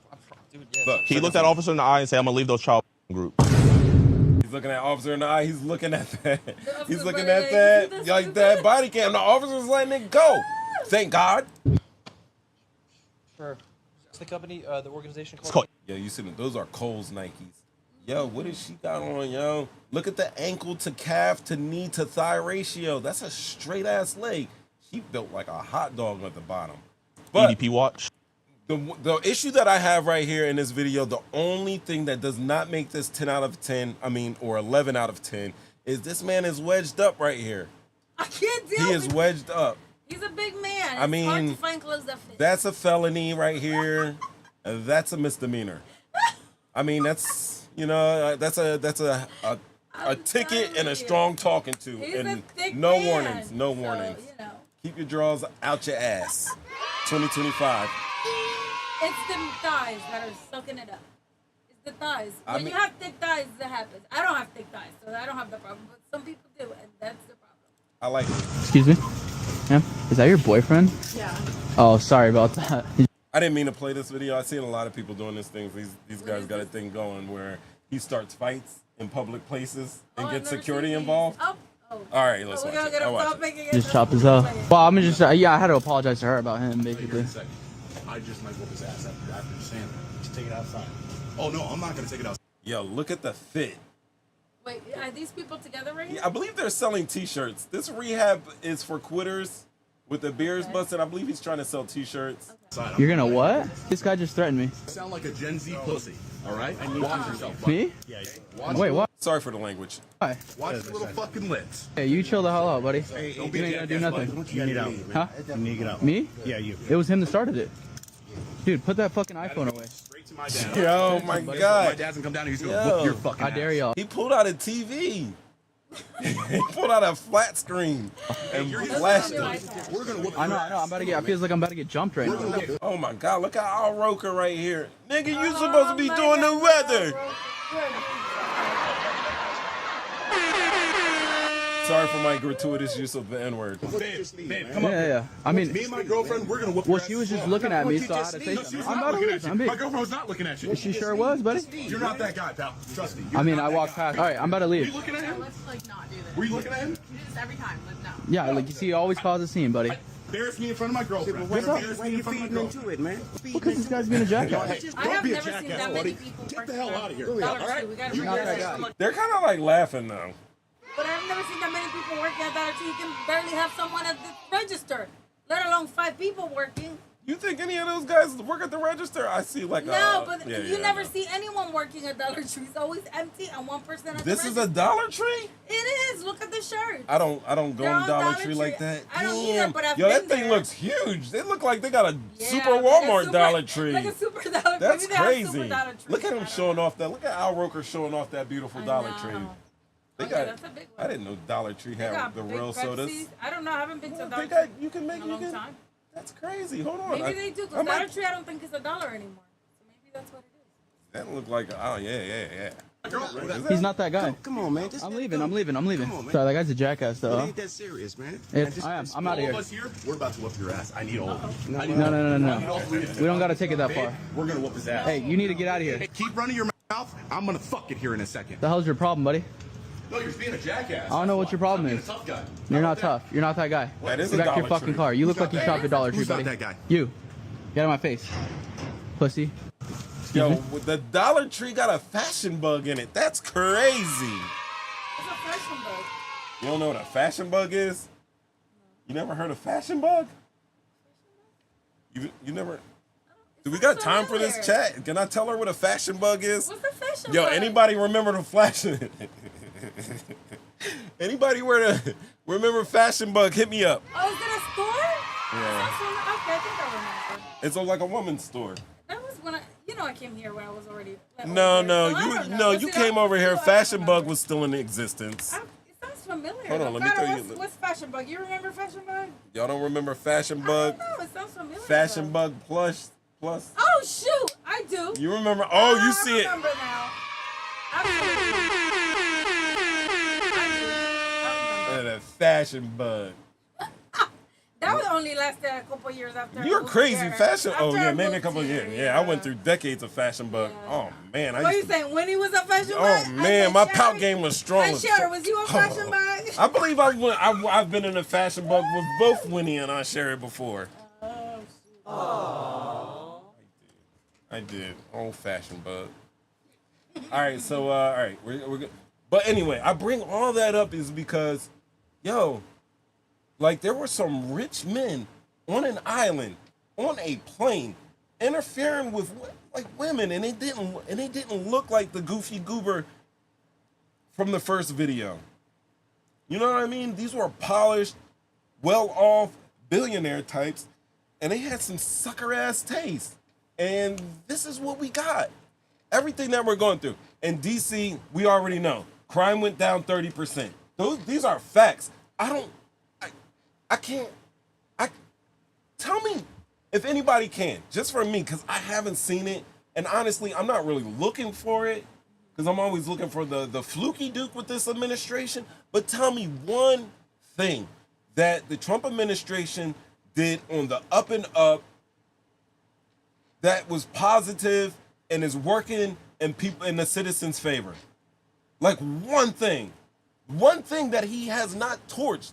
S2: Look,
S11: He looked that officer in the eye and said, "I'm gonna leave those child group."
S2: He's looking at officer in the eye. He's looking at that. He's looking at that, like that body cam. The officer's letting it go. Thank God.
S12: Sure. What's the company, the organization called?
S11: called-
S2: Yo, you see them? Those are Kohl's Nikes. Yo, what does she got on, yo? Look at the ankle to calf to knee to thigh ratio. That's a straight ass leg. She built like a hot dog at the bottom. But
S11: EDP Watch.
S2: the issue that I have right here in this video, the only thing that does not make this 10 out of 10, or 11 out of 10, is this man is wedged up right here.
S4: I can't deal
S2: He
S4: with
S2: is wedged up.
S4: He's a big man.
S2: I
S4: It's hard
S2: mean,
S4: to find clothes that fit.
S2: That's a felony right here. That's a misdemeanor. I mean, that's that's a ticket and a strong talking to,
S4: He's
S2: and
S4: a thick
S2: no
S4: man,
S2: warnings, no
S4: so,
S2: warnings.
S4: you know.
S2: Keep your drawers out your ass. 2025.
S4: It's the thighs that are sucking it up. It's the thighs. When you have thick thighs, that happens. I don't have thick thighs, so I don't have the problem. But some people do, and that's the problem.
S2: I like it.
S14: Excuse me? Ma'am, is that your boyfriend?
S4: Yeah.
S14: Oh, sorry about that.
S2: I didn't mean to play this video. I've seen a lot of people doing this thing. These guys got a thing going where he starts fights in public places and gets security involved. All right, let's watch it. I'll watch it.
S14: Just chopped his up. Well, I'm just, yeah, I had to apologize to her about him, basically.
S15: I just might whoop his ass after you saying that. Just take it outside. Oh, no, I'm not going to take it outside.
S2: Yo, look at the fit.
S4: Wait, are these people together right
S2: Yeah, I believe they're selling T-shirts. This rehab is for quitters with the beers busted. I believe he's trying to sell T-shirts.
S14: You're gonna what? This guy just threatened me.
S15: You sound like a Gen Z pussy, all right? Watch yourself.
S14: Me?
S15: Yeah.
S14: Wait, what?
S2: Sorry for the language.
S14: Why?
S15: Watch your little fucking lips.
S14: Hey, you chill the hell out, buddy.
S15: Hey,
S14: You ain't gonna do nothing.
S15: You need it out.
S14: Huh?
S15: You need to get out.
S14: Me?
S15: Yeah, you.
S14: It was him that started it. Dude, put that fucking iPhone away.
S15: Straight to my dad.
S2: Yo, my
S15: My
S2: God.
S15: dad's gonna come down and he's gonna whoop your fucking
S14: I dare
S15: ass.
S14: y'all.
S2: He pulled out a TV. He pulled out a flat screen and flashed it.
S15: We're gonna whoop
S14: I know. I'm about to get. I feel like I'm about to get jumped right now.
S2: Oh my God! Look at Al Roker right here, nigga. You supposed to be doing the weather. Sorry for my gratuitous use of the N-word.
S15: Babe, come on.
S14: Yeah. I mean,
S15: Me and my girlfriend, we're gonna whoop
S14: well,
S15: your
S14: she
S15: ass.
S14: was just looking at me, so I had to say
S15: She's
S14: something.
S15: not
S14: I'm about
S15: looking
S14: to
S15: at you.
S14: I'm big.
S15: My girlfriend was not looking at you.
S14: She sure was, buddy.
S15: You're not that guy, pal. Trust me.
S14: I mean, I walked past. All right, I'm about to
S15: Were you
S14: leave.
S15: looking at him?
S16: Let's like not do this.
S15: Were you looking at him?
S16: You do this every time. Like no.
S14: Yeah, like you see, you always cause a scene, buddy.
S15: embarrass me in front of my girlfriend.
S14: What's up?
S15: Embarrass me in front of my girlfriend.
S1: it, man?
S14: Because this guy's being a jackass.
S15: Hey,
S4: I
S15: don't
S4: have
S15: be a
S4: never seen
S15: jackass,
S4: that
S15: buddy.
S4: many people
S15: Get
S4: work
S15: the hell
S4: for
S15: out of here.
S4: Dollar
S15: All right?
S4: Tree. We gotta
S15: You're
S4: figure
S15: not
S4: that
S15: that
S4: out.
S15: guy.
S2: They're kind of like laughing now.
S4: But I've never seen that many people working at Dollar Tree. You can barely have someone at the register, let alone 5 people working.
S2: You think any of those guys work at the register? I see like
S4: No, but
S2: yeah,
S4: you
S2: yeah,
S4: never
S2: no.
S4: see anyone working at Dollar Tree. It's always empty and one person at the
S2: This is a
S4: register.
S2: Dollar Tree?
S4: It is. Look at the shirt.
S2: I don't go
S4: They're
S2: on
S4: on
S2: Dollar
S4: Dollar
S2: Tree like that.
S4: I don't
S2: Damn.
S4: either, but I've
S2: Yo, that
S4: been
S2: thing
S4: there.
S2: looks huge. They look like they got a
S4: Yeah,
S2: super
S4: like a
S2: Walmart
S4: super-
S2: Dollar Tree.
S4: Like a super Dollar Tree.
S2: That's
S4: Maybe they have super
S2: crazy.
S4: Dollar Tree.
S2: Look at him showing off that. Look at Al Roker showing off that beautiful Dollar Tree. They
S4: Okay,
S2: got.
S4: that's a big one.
S2: I didn't know Dollar Tree
S4: They
S2: had
S4: got
S2: the
S4: big
S2: real
S4: Pepsis.
S2: sodas.
S4: I don't know. I haven't been to
S2: They
S4: Dollar
S2: got.
S4: Tree
S2: You can make.
S4: in a
S2: You
S4: long
S2: can.
S4: time.
S2: That's crazy. Hold on.
S4: Maybe they do,
S2: I
S4: because
S2: might-
S4: Dollar Tree I don't think is $1 anymore. So maybe that's what it is.
S2: That looked like. Oh yeah.
S14: He's not that guy.
S1: Come on, man. Just
S14: I'm leaving. I'm leaving. I'm leaving.
S1: Come on, man.
S14: Sorry, that guy's a jackass,
S1: It
S14: though.
S1: ain't that serious, man.
S14: I am. I'm out of
S15: All
S14: here.
S15: of us here, we're about to whoop your ass. I need all of you. I need
S14: No,
S15: all
S14: no,
S15: of
S14: no,
S15: you.
S14: no,
S15: I need all
S14: no.
S15: three of you.
S14: We don't got to take it that far.
S15: We're gonna whoop his ass.
S14: Hey, you need to get out of here.
S15: Hey, keep running your mouth. I'm gonna fuck it here in a second.
S14: The hell's your problem, buddy?
S15: No, you're being a jackass.
S14: I don't know what your problem
S15: I'm
S14: is.
S15: being a tough guy.
S14: You're not tough. You're not that guy.
S2: That is
S14: Get
S2: a
S14: back to your
S2: Dollar
S14: fucking
S2: Tree.
S14: car. You look
S15: Who's
S14: like you
S15: not
S14: shop
S15: that
S14: at Dollar
S15: guy?
S14: Tree,
S15: Who's not
S14: buddy.
S15: that guy?
S14: You. Get out of my face. Pussy.
S2: Yo,
S14: me?
S2: the Dollar Tree got a fashion bug in it. That's crazy.
S4: It's a fashion bug.
S2: You don't know what a fashion bug is? You never heard of fashion bug? You never. Do we got time for this chat? Can I tell her what a fashion bug is?
S4: What's the fashion
S2: Yo,
S4: bug?
S2: anybody remember the fashion? Anybody remember fashion bug? Hit me up.
S4: Oh, is it a store?
S2: Yeah.
S4: Okay, I think I remember.
S2: It's like a woman's store.
S4: That was when I came here when I was already.
S2: No,
S4: older, so I don't know. Was
S2: you
S4: it
S2: came
S4: up
S2: over here.
S4: to you? I
S2: Fashion
S4: don't
S2: bug
S4: remember.
S2: was still in existence.
S4: It sounds familiar.
S2: Hold on, let me
S4: Carter,
S2: tell you.
S4: What's fashion bug? You remember fashion bug?
S2: Y'all don't remember fashion bug?
S4: No, it sounds familiar.
S2: Fashion
S4: though.
S2: bug plus.
S4: Oh shoot, I do.
S2: You remember? Oh, you
S4: I
S2: see it.
S4: remember now.
S2: That fashion bug.
S4: That would only last a couple years after.
S2: You're
S4: I moved
S2: crazy.
S4: here.
S2: Fashion. Oh
S4: After I
S2: yeah, maybe a
S4: moved
S2: couple of
S4: here,
S2: years. Yeah, I went through decades of fashion bug. Oh man,
S4: What are you
S2: to.
S4: saying? When he was a fashion
S2: Oh
S4: bug?
S2: man, my pout game was strong.
S4: Hey, Sherry, was you a fashion bug?
S2: I believe I've been in a fashion bug with both Winnie and Aunt Sherry before.
S4: Oh.
S2: I did. Old fashioned bug. All right, so all right, we're good. But anyway, I bring all that up is because, yo, like there were some rich men on an island, on a plane, interfering with like women, and they didn't look like the goofy goober from the first video. You know what I mean? These were polished, well-off billionaire types, and they had some sucker-ass taste. And this is what we got. Everything that we're going through. In DC, we already know. Crime went down 30%. These are facts. I can't. Tell me if anybody can, just for me, because I haven't seen it. And honestly, I'm not really looking for it, because I'm always looking for the fluky Duke with this administration. But tell me one thing that the Trump administration did on the up and up that was positive and is working in people in the citizens' favor. Like one thing that he has not torched.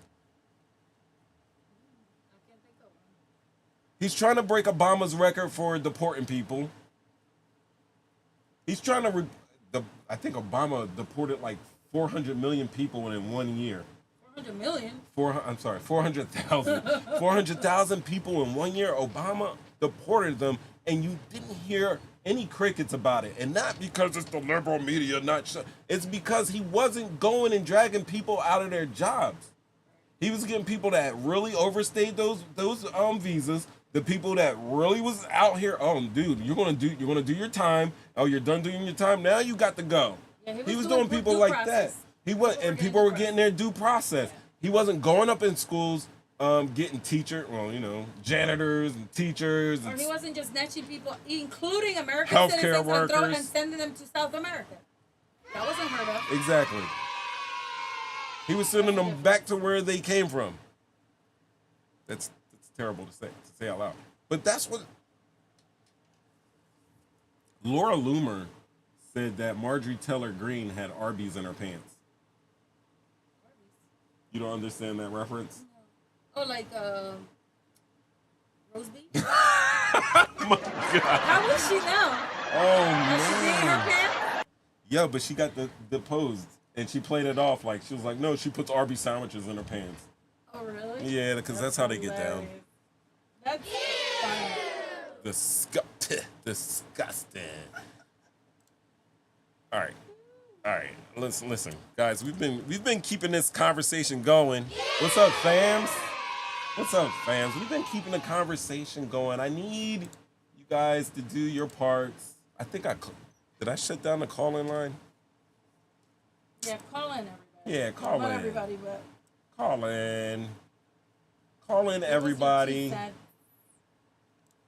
S2: He's trying to break Obama's record for deporting people. He's trying to, I think Obama deported like 400 million people in 1 year.
S4: 400 million.
S2: 400,000. 400,000 people in 1 year. Obama deported them, and you didn't hear any crickets about it. And not because it's the liberal media, it's because he wasn't going and dragging people out of their jobs. He was getting people that really overstayed those visas. The people that really was out here, oh dude, you're gonna do your time. Oh, you're done doing your time. Now you got to go.
S4: Yeah,
S2: he was doing people like that. He was, and people were getting their due process. He wasn't going up in schools, getting janitors and teachers.
S4: Or he wasn't just snatching people, including American
S2: Healthcare
S4: citizens,
S2: workers.
S4: and sending them to South America. That wasn't heard of.
S2: Exactly. He was sending them back to where they came from. That's terrible to say out loud. But that's what Laura Loomer said, that Marjorie Taylor Greene had Arby's in her pants. You don't understand that reference?
S4: Oh, like Rose beef?
S2: God.
S4: How is she now?
S2: Oh
S4: Has she been in her
S2: man.
S4: pants?
S2: Yeah, but she got the pose and she played it off like she was like, no, she puts Arby's sandwiches in her pants.
S4: Oh, really?
S2: Yeah, because that's how they get down.
S4: That's fine.
S2: Disgusting. All right. Listen, guys. We've been keeping this conversation going. What's up, fams? We've been keeping the conversation going. I need you guys to do your parts. I think did I shut down the call-in line?
S4: Yeah, call in everybody.
S2: Yeah, call
S4: Not
S2: in.
S4: everybody, but
S2: Call in, everybody.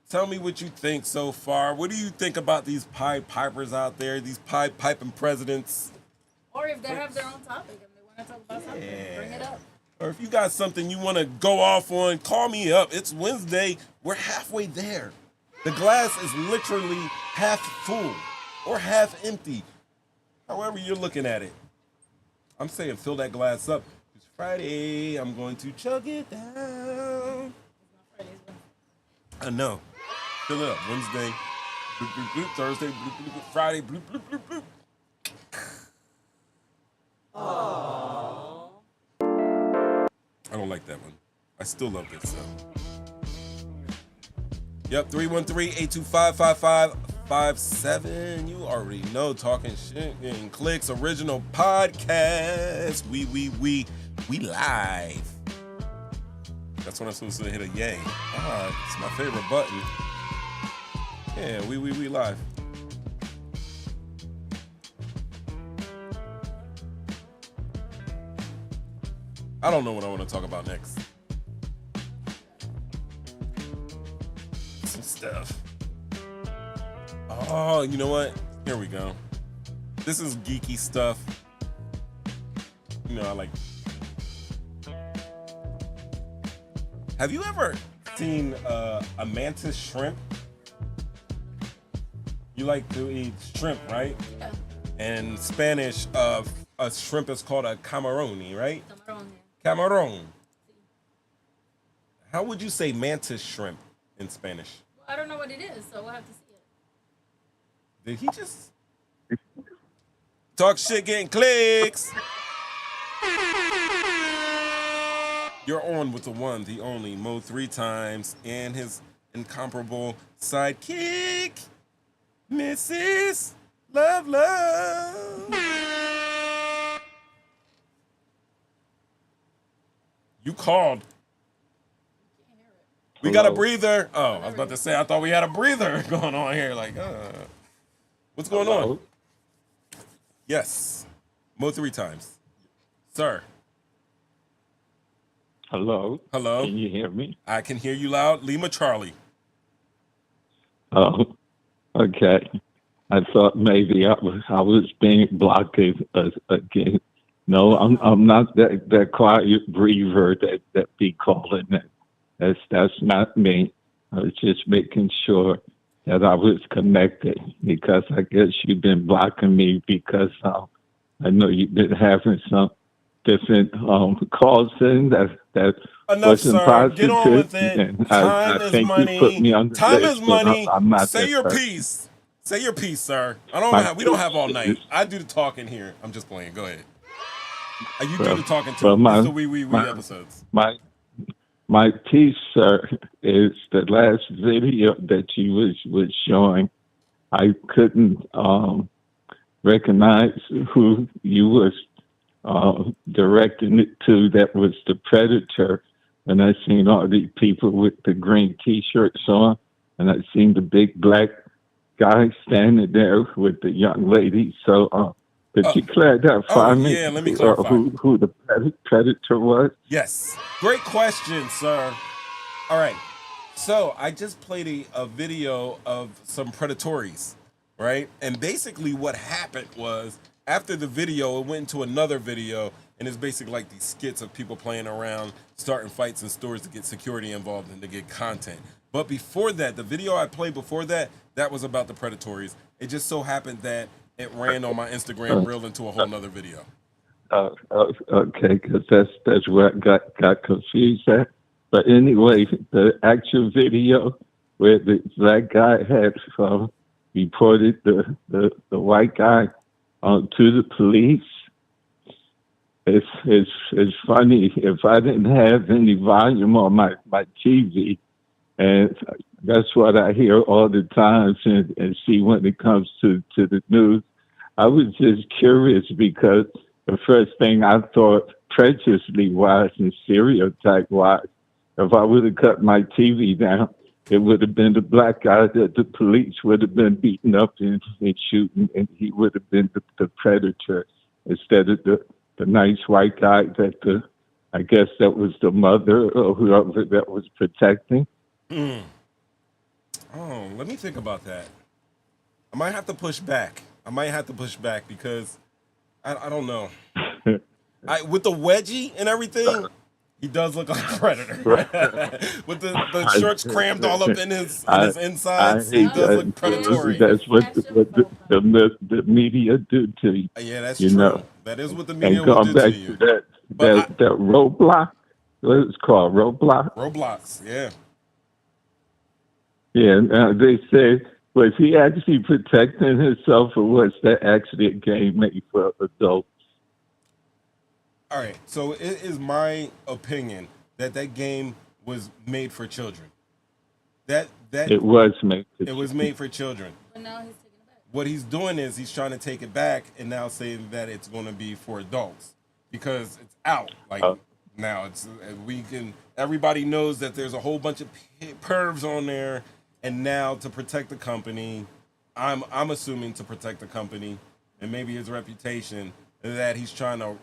S2: Tell me what you think so far. What do you think about these Pied Pipers out there? These Pied Piping presidents?
S4: or if they have their own topic and they want to talk about something, bring it up.
S2: Or if you got something you want to go off on, call me up. It's Wednesday. We're halfway there. The glass is literally half full or half empty. However you're looking at it. I'm saying fill that glass up. It's Friday. I'm going to chug it down. I know. Fill it up. Wednesday. Bloop, bloop, bloop. Thursday. Bloop, bloop, bloop. Friday. Bloop, bloop, bloop, bloop. I don't like that one. I still love this though. Yep, 313-825-5557. You already know, talking shit, getting clicks, original podcast. We live. That's when I'm supposed to hit a yay. It's my favorite button. Yeah, we live. I don't know what I want to talk about next. Some stuff. Oh, you know what? Here we go. This is geeky stuff. You know, I like. Have you ever seen a mantis shrimp? You like to eat shrimp, right?
S4: Yeah.
S2: In Spanish, a shrimp is called a camaroni, right?
S4: Camarón.
S2: Camarón. How would you say mantis shrimp in Spanish?
S4: Well, I don't know what it is, so we'll have to see it.
S2: Did he just talk shit, getting clicks? You're on with the one, the only Mo 3 times, and his incomparable sidekick, Mrs. Love. You called. We got a breather. Oh, I was about to say, I thought we had a breather going on here. Like, what's going on? Yes. Mo 3 times. Sir.
S16: Hello.
S2: Hello.
S16: Can you hear me?
S2: I can hear you loud. Lima Charlie.
S16: Oh, okay. I thought maybe I was being blocked again. No, I'm not that quiet breather that be calling it. That's not me. I was just making sure that I was connected because I guess you've been blocking me because I know you've been having some different calls in that
S2: Enough,
S16: wasn't
S2: sir.
S16: positive.
S2: Get on with it.
S16: And
S2: Time
S16: I
S2: is
S16: think
S2: money.
S16: you put me on the
S2: Time
S16: list,
S2: is money.
S16: but I'm not
S2: Say
S16: that
S2: your
S16: person.
S2: piece. Say your piece, sir. We don't have all night. I do the talking here. I'm just playing. Go ahead. You do the talking too. It's the we episodes.
S16: My piece, sir, is the last video that you was showing. I couldn't recognize who you was directing it to. That was the Predator. And I seen all these people with the green T-shirts on, and I seen the big black guy standing there with the young lady. So, could you clarify me?
S2: Yeah, let me clarify.
S16: Who the Predator was?
S2: Yes. Great question, sir. All right. So I just played a video of some Predatories, right? And basically what happened was after the video, it went into another video, and it's basically like these skits of people playing around, starting fights in stores to get security involved and to get content. But before that, the video I played before that, that was about the Predatories. It just so happened that it ran on my Instagram reel into a whole nother video.
S16: Okay, because that's where I got confused at. But anyway, the actual video where the black guy had reported the white guy to the police. It's funny. If I didn't have any volume on my TV, and that's what I hear all the time and see when it comes to the news, I was just curious because the first thing I thought, prejudically wise and stereotype wise, if I would have cut my TV down, it would have been the black guy that the police would have been beating up and shooting, and he would have been the predator instead of the nice white guy that I guess that was the mother or whoever that was protecting.
S2: Oh, let me think about that. I might have to push back. Because I don't know. With the wedgie and everything, he does look like a predator. With the shorts crammed all up in his insides, he does look predatory.
S16: That's what the media do to you.
S2: Yeah, that's
S16: you
S2: true.
S16: Know?
S2: That is what the media
S16: will do
S2: to you.
S16: And going back to that Roblox, what it's called, Roblox?
S2: Roblox, yeah.
S16: Yeah, they say, was he actually protecting himself or was that actually a game made for adults?
S2: All right, so it is my opinion that game was made for children. That
S16: it was made.
S2: It was made for children.
S4: But now he's taking it back.
S2: What he's doing is he's trying to take it back and now saying that it's going to be for adults because it's out. Like now, it's everybody knows that there's a whole bunch of pervs on there, and now to protect the company, I'm assuming to protect the company and maybe his reputation, that he's trying to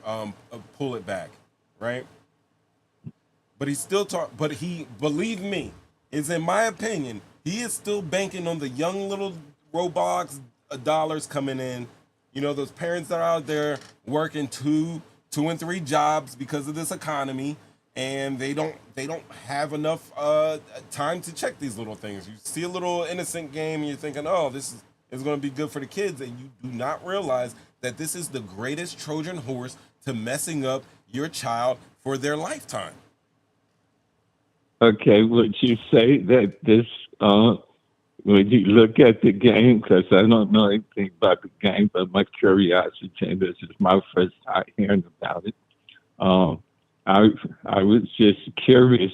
S2: pull it back, right? But he's still but he, believe me, is in my opinion, he is still banking on the young little Roblox dollars coming in. You know, those parents that are out there working two and three jobs because of this economy, and they don't have enough time to check these little things. You see a little innocent game and you're thinking, oh, this is going to be good for the kids, and you do not realize that this is the greatest Trojan horse to messing up your child for their lifetime.
S16: Okay, would you say that this, when you look at the game, because I don't know anything about the game, but my curiosity, and this is my first time hearing about it, I was just curious,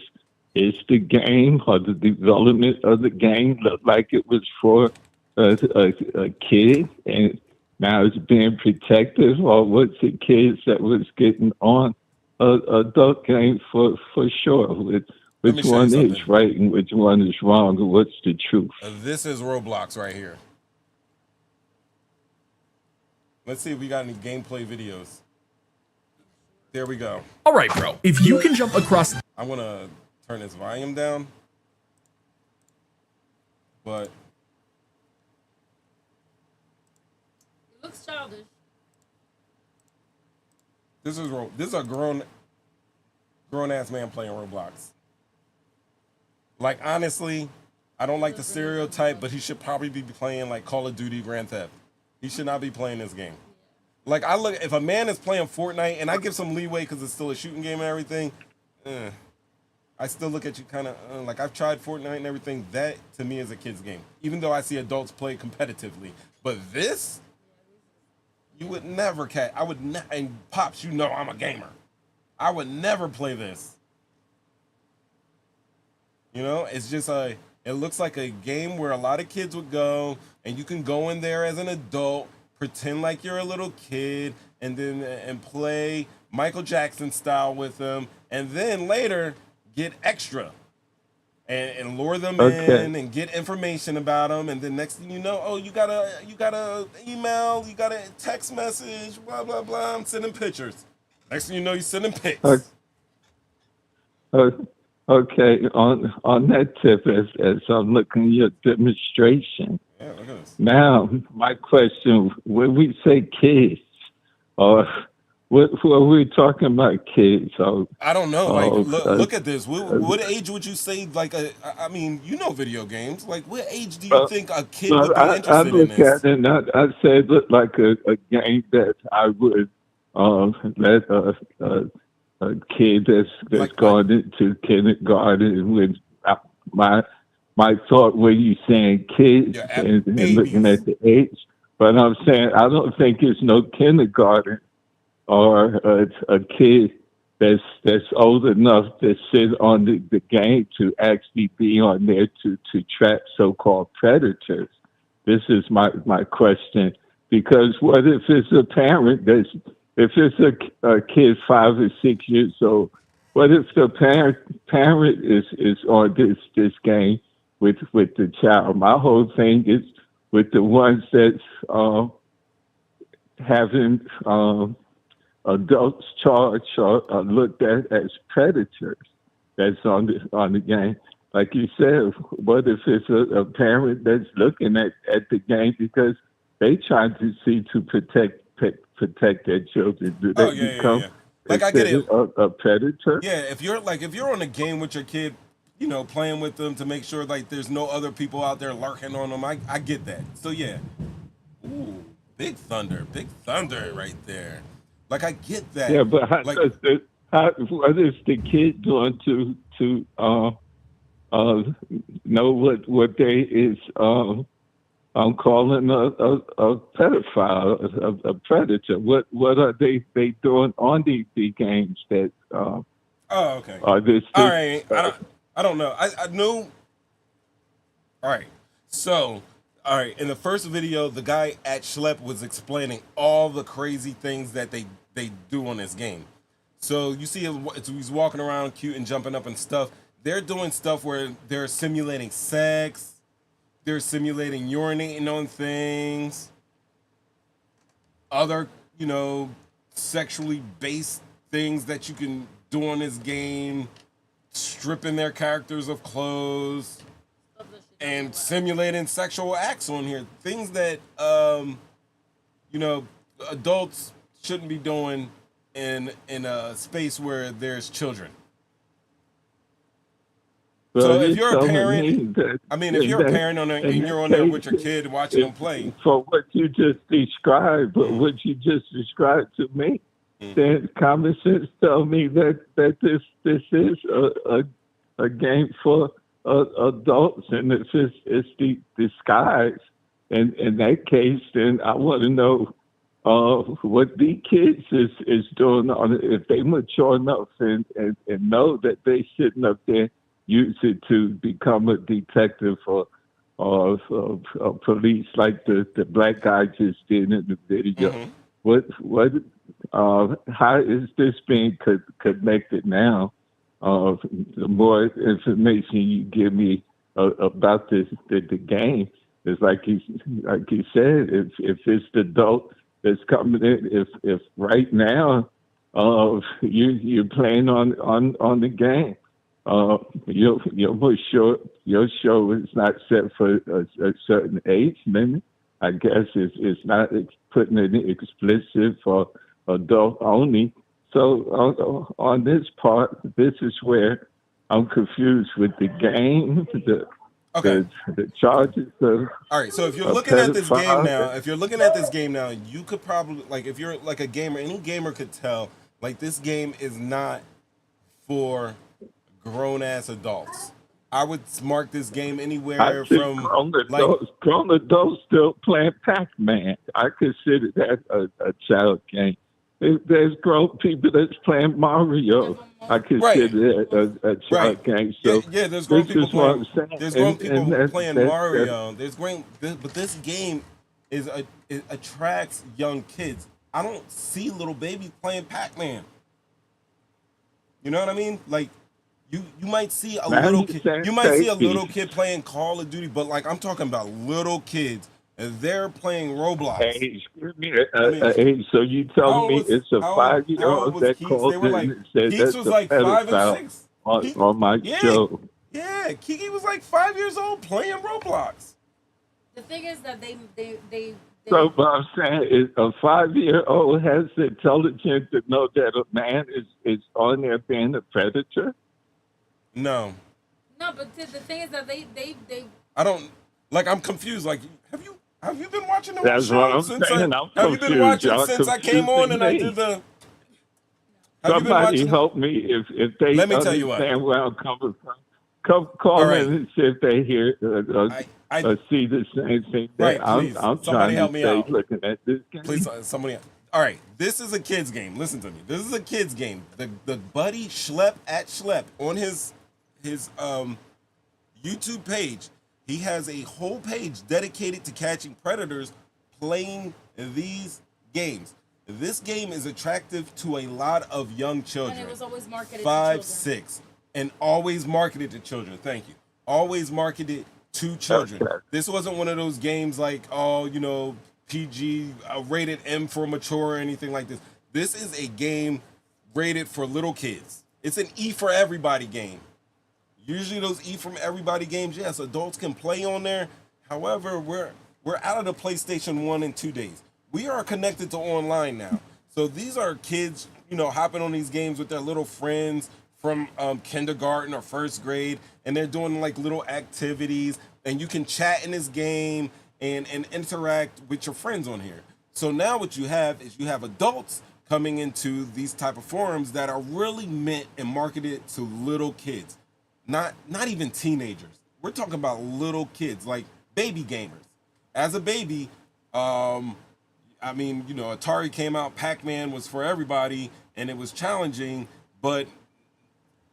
S16: is the game or the development of the game look like it was for a kid and now it's being protected, or was it kids that was getting on adult game for sure? Which one is right and which one is wrong, and what's the truth?
S2: This is Roblox right here. Let's see if we got any gameplay videos. There we go.
S17: All right, bro. If you can jump across...
S2: I want to turn this volume down. But...
S4: It looks childish.
S2: This is a grown-ass man playing Roblox. Like, honestly, I don't like the stereotype, but he should probably be playing, like, Call of Duty Grand Theft. He should not be playing this game. Like, if a man is playing Fortnite, and I give some leeway because it's still a shooting game and everything, I still look at you kind of, like, I've tried Fortnite and everything. That, to me, is a kid's game. Even though I see adults play competitively. But this, you would never and Pops, you know I'm a gamer. I would never play this. You know, it's just it looks like a game where a lot of kids would go, and you can go in there as an adult, pretend like you're a little kid, and play Michael Jackson style with them, and then later get extra and lure them in and get information about them, and then next thing you know, oh, you got a email, you got a text message, blah blah blah. I'm sending pictures. Next thing you know, you're sending pics.
S16: Okay, on that tip, as I'm looking at your demonstration,
S2: look at this.
S16: Now my question: when we say kids, or who are we talking about? Kids?
S2: I don't know. Like, look at this. What age would you say? Like, I mean, you know, video games. Like, what age do you think a kid would be interested in this?
S16: I look at it, and I say it looked like a game that I would let a kid that's gone into kindergarten. With my thought when you saying kids and looking at the age, but I'm saying I don't think it's no kindergarten or a kid that's old enough to sit on the game to actually be on there to trap so-called predators. This is my question, because what if it's a parent if it's a kid 5 or 6 years old, what if the parent is on this game with the child? My whole thing is with the ones that's having adults charged or looked at as predators that's on the game. Like you said, what if it's a parent that's looking at the game because they trying to see to protect their children? Do they become
S2: like I get it,
S16: a predator?
S2: Yeah, if you're on a game with your kid, you know, playing with them to make sure like there's no other people out there lurking on them, I get that. So yeah, ooh, big thunder right there. Like I get that.
S16: Yeah, but what is the kid doing to know what they is I'm calling a pedophile, a predator? What are they doing on the games that?
S2: Oh, okay.
S16: Are this?
S2: All right. I don't know. I knew. All right. So, all right. In the first video, the guy at Schlepp was explaining all the crazy things that they do on this game. So you see, he's walking around cute and jumping up and stuff. They're doing stuff where they're simulating sex. They're simulating urinating on things. Other, you know, sexually based things that you can do on this game. Stripping their characters of clothes. And simulating sexual acts on here. Things that, you know, adults shouldn't be doing in a space where there's children. So if you're a parent, if you're a parent and you're on there with your kid watching them play.
S16: For what you just described, to me, then common sense tell me that this is a game for adults, and if it's the disguise, and in that case, then I want to know what the kids is doing on it, if they mature enough and know that they sitting up there use it to become a detective or police like the black guy just did in the video. How is this being connected now? The more information you give me about the game, it's like you said, if it's the adult that's coming in, if right now you're playing on the game. Your show is not set for a certain age limit. I guess it's not putting it explicit for adult only. So on this part, this is where I'm confused with the game, the charges. All
S2: right, so if you're looking at this game now, you could probably, like, if you're like a gamer, any gamer could tell, like, this game is not for grown-ass adults. I would mark this game anywhere from
S16: grown adults still playing Pac-Man. I consider that a child game. There's grown people that's playing Mario. I consider that a child game. So
S2: yeah, there's grown people playing. There's grown people playing Mario. But this game it attracts young kids. I don't see little babies playing Pac-Man. You know what I mean? Like, you might see a little kid. You might see a little kid playing Call of Duty, but like I'm talking about little kids, and they're playing Roblox.
S16: Hey, so you tell me it's a 5-year-old that called in and said that's
S2: was
S16: a
S2: like 5 and 6
S16: on my show.
S2: Yeah, Kiki was like 5 years old playing Roblox.
S4: The thing is that they
S16: So what I'm saying is a 5-year-old has the intelligence to know that a man is on there being a predator.
S2: No,
S4: but the thing is that they
S2: I don't, like, I'm confused. Like, have you been watching the
S16: That's
S2: show
S16: what I'm
S2: since
S16: saying.
S2: have you been watching since I came on and I did the Have you been
S16: Somebody
S2: watching?
S16: help me if they
S2: Let me tell you
S16: understand
S2: what.
S16: where I'm coming from. Call
S2: All right.
S16: in and see if they hear see the same thing
S2: Right,
S16: that
S2: please.
S16: I'm
S2: Somebody
S16: trying
S2: help
S16: to
S2: me
S16: say
S2: out.
S16: looking at this game.
S2: Please, somebody. All right, this is a kid's game. Listen to me. This is a kid's game. The buddy Schlepp at Schlepp on his YouTube page. He has a whole page dedicated to catching predators playing these games. This game is attractive to a lot of young children.
S4: And it was always marketed to
S2: 5,
S4: children.
S2: 6, and always marketed to children. Thank you. Always marketed to children.
S16: Okay.
S2: This wasn't one of those games like, oh, you know, PG, rated M for mature or anything like this. This is a game rated for little kids. It's an E for everybody game. Usually those E from everybody games, yes, adults can play on there. However, we're out of the PlayStation 1 and 2 days. We are connected to online now. So these are kids, you know, hopping on these games with their little friends from kindergarten or first grade, and they're doing like little activities, and you can chat in this game and interact with your friends on here. So now what you have is you have adults coming into these type of forums that are really meant and marketed to little kids. Not even teenagers. We're talking about little kids, like baby gamers. As a baby, I mean, you know, Atari came out, Pac-Man was for everybody, and it was challenging, but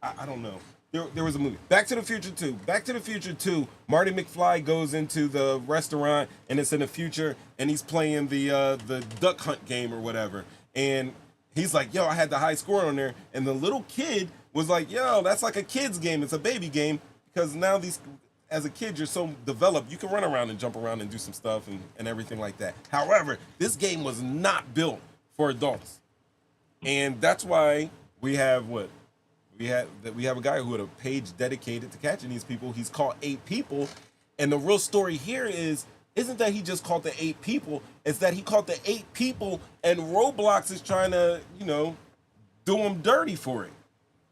S2: I don't know. There was a movie, Back to the Future 2. Back to the Future 2, Marty McFly goes into the restaurant, and it's in the future, and he's playing the duck hunt game or whatever, and he's like, yo, I had the high score on there, and the little kid was like, yo, that's like a kid's game. It's a baby game, because now these, as a kid, you're so developed, you can run around and jump around and do some stuff and everything like that. However, this game was not built for adults. And that's why we have what? We have a guy who had a page dedicated to catching these people. He's caught 8 people. And the real story here isn't that he just caught the 8 people, it's that he caught the 8 people and Roblox is trying to, you know, do him dirty for it.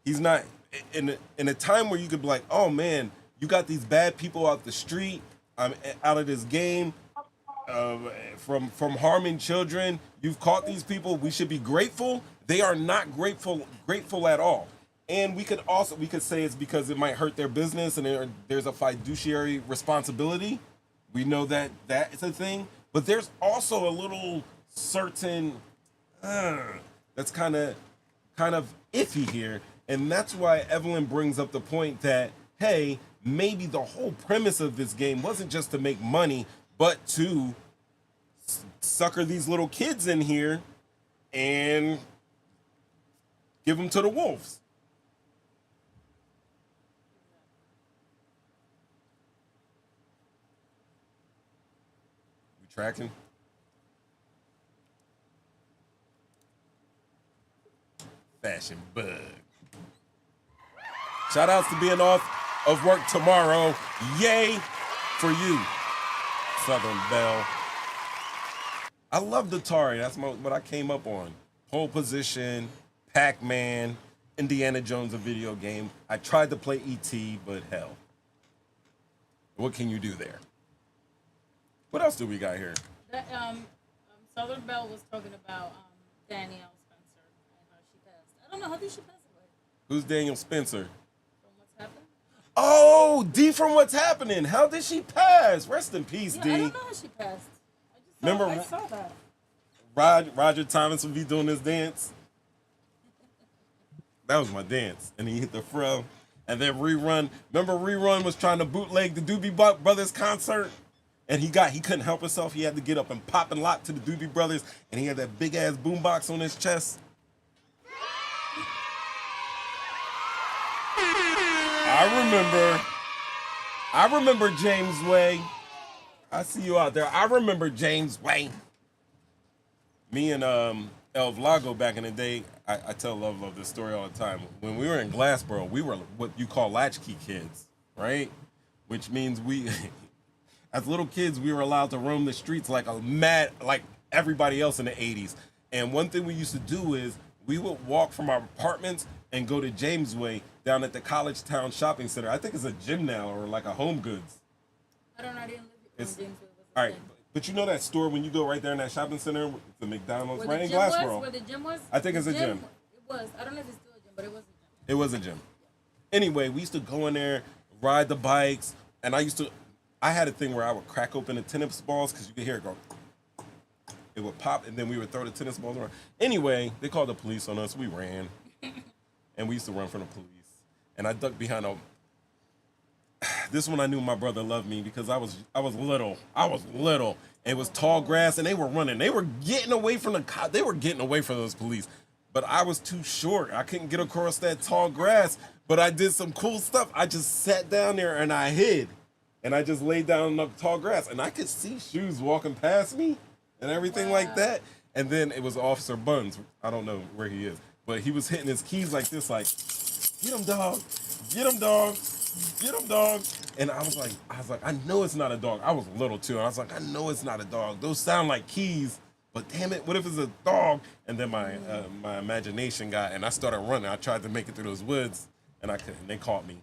S2: He's not in a time where you could be like, oh man, you got these bad people out the street, out of this game, from harming children. You've caught these people. We should be grateful. They are not grateful at all. And we could say it's because it might hurt their business and there's a fiduciary responsibility. We know that is a thing. But there's also a little certain that's kind of iffy here. And that's why Evelyn brings up the point that, hey, maybe the whole premise of this game wasn't just to make money, but to sucker these little kids in here and give them to the wolves. We tracking? Fashion bug. Shout outs to being off of work tomorrow. Yay for you, Southern Belle. I love Atari. That's what I came up on. Pole Position, Pac-Man, Indiana Jones, a video game. I tried to play E.T., but hell. What can you do there? What else do we got here?
S4: That, Southern Belle was talking about Danielle Spencer and how she passed. I don't know, how did she pass away?
S2: Who's Daniel Spencer?
S4: From What's Happened?
S2: Oh, D from What's Happening. How did she pass? Rest in peace,
S4: Yeah,
S2: D.
S4: I don't know how she passed. I saw that.
S2: Roger Thomas would be doing this dance. That was my dance. And he hit the fro. And then Rerun. Remember Rerun was trying to bootleg the Doobie Brothers concert? And he couldn't help himself. He had to get up and pop and lock to the Doobie Brothers. And he had that big ass boombox on his chest. I remember James Way. I see you out there. I remember James Way. Me and El Vlago back in the day, I tell Love this story all the time. When we were in Glassboro, we were what you call latchkey kids, right? Which means we, as little kids, we were allowed to roam the streets like everybody else in the 80s. And one thing we used to do is we would walk from our apartments and go to James Way down at the College Town Shopping Center. I think it's a gym now or like a Home Goods.
S4: I don't know, I didn't live in Jamesville.
S2: All right, but you know that store when you go right there in that shopping center, the McDonald's,
S4: Where
S2: right in
S4: the gym was?
S2: Glassboro.
S4: Where the gym was?
S2: I think it's a gym.
S4: It was. I don't know if it's still a gym, but it was a gym.
S2: It was a gym. Anyway, we used to go in there, ride the bikes, and I had a thing where I would crack open the tennis balls because you could hear it go. It would pop, and then we would throw the tennis balls around. Anyway, they called the police on us. We ran, and we used to run from the police. And I ducked behind a. This one I knew my brother loved me because I was little. It was tall grass, and they were running. They were getting away from the cop. They were getting away from those police. But I was too short. I couldn't get across that tall grass. But I did some cool stuff. I just sat down there and I hid. And I just laid down on the tall grass. And I could see shoes walking past me and everything like that. And then it was Officer Buns. I don't know where he is. But he was hitting his keys like this, like, get him, dog. Get him, dog. Get him, dog. And I was like, I know it's not a dog. I was little too. And I was like, I know it's not a dog. Those sound like keys. But damn it, what if it's a dog? And then my imagination got, and I started running. I tried to make it through those woods, and I couldn't. They caught me.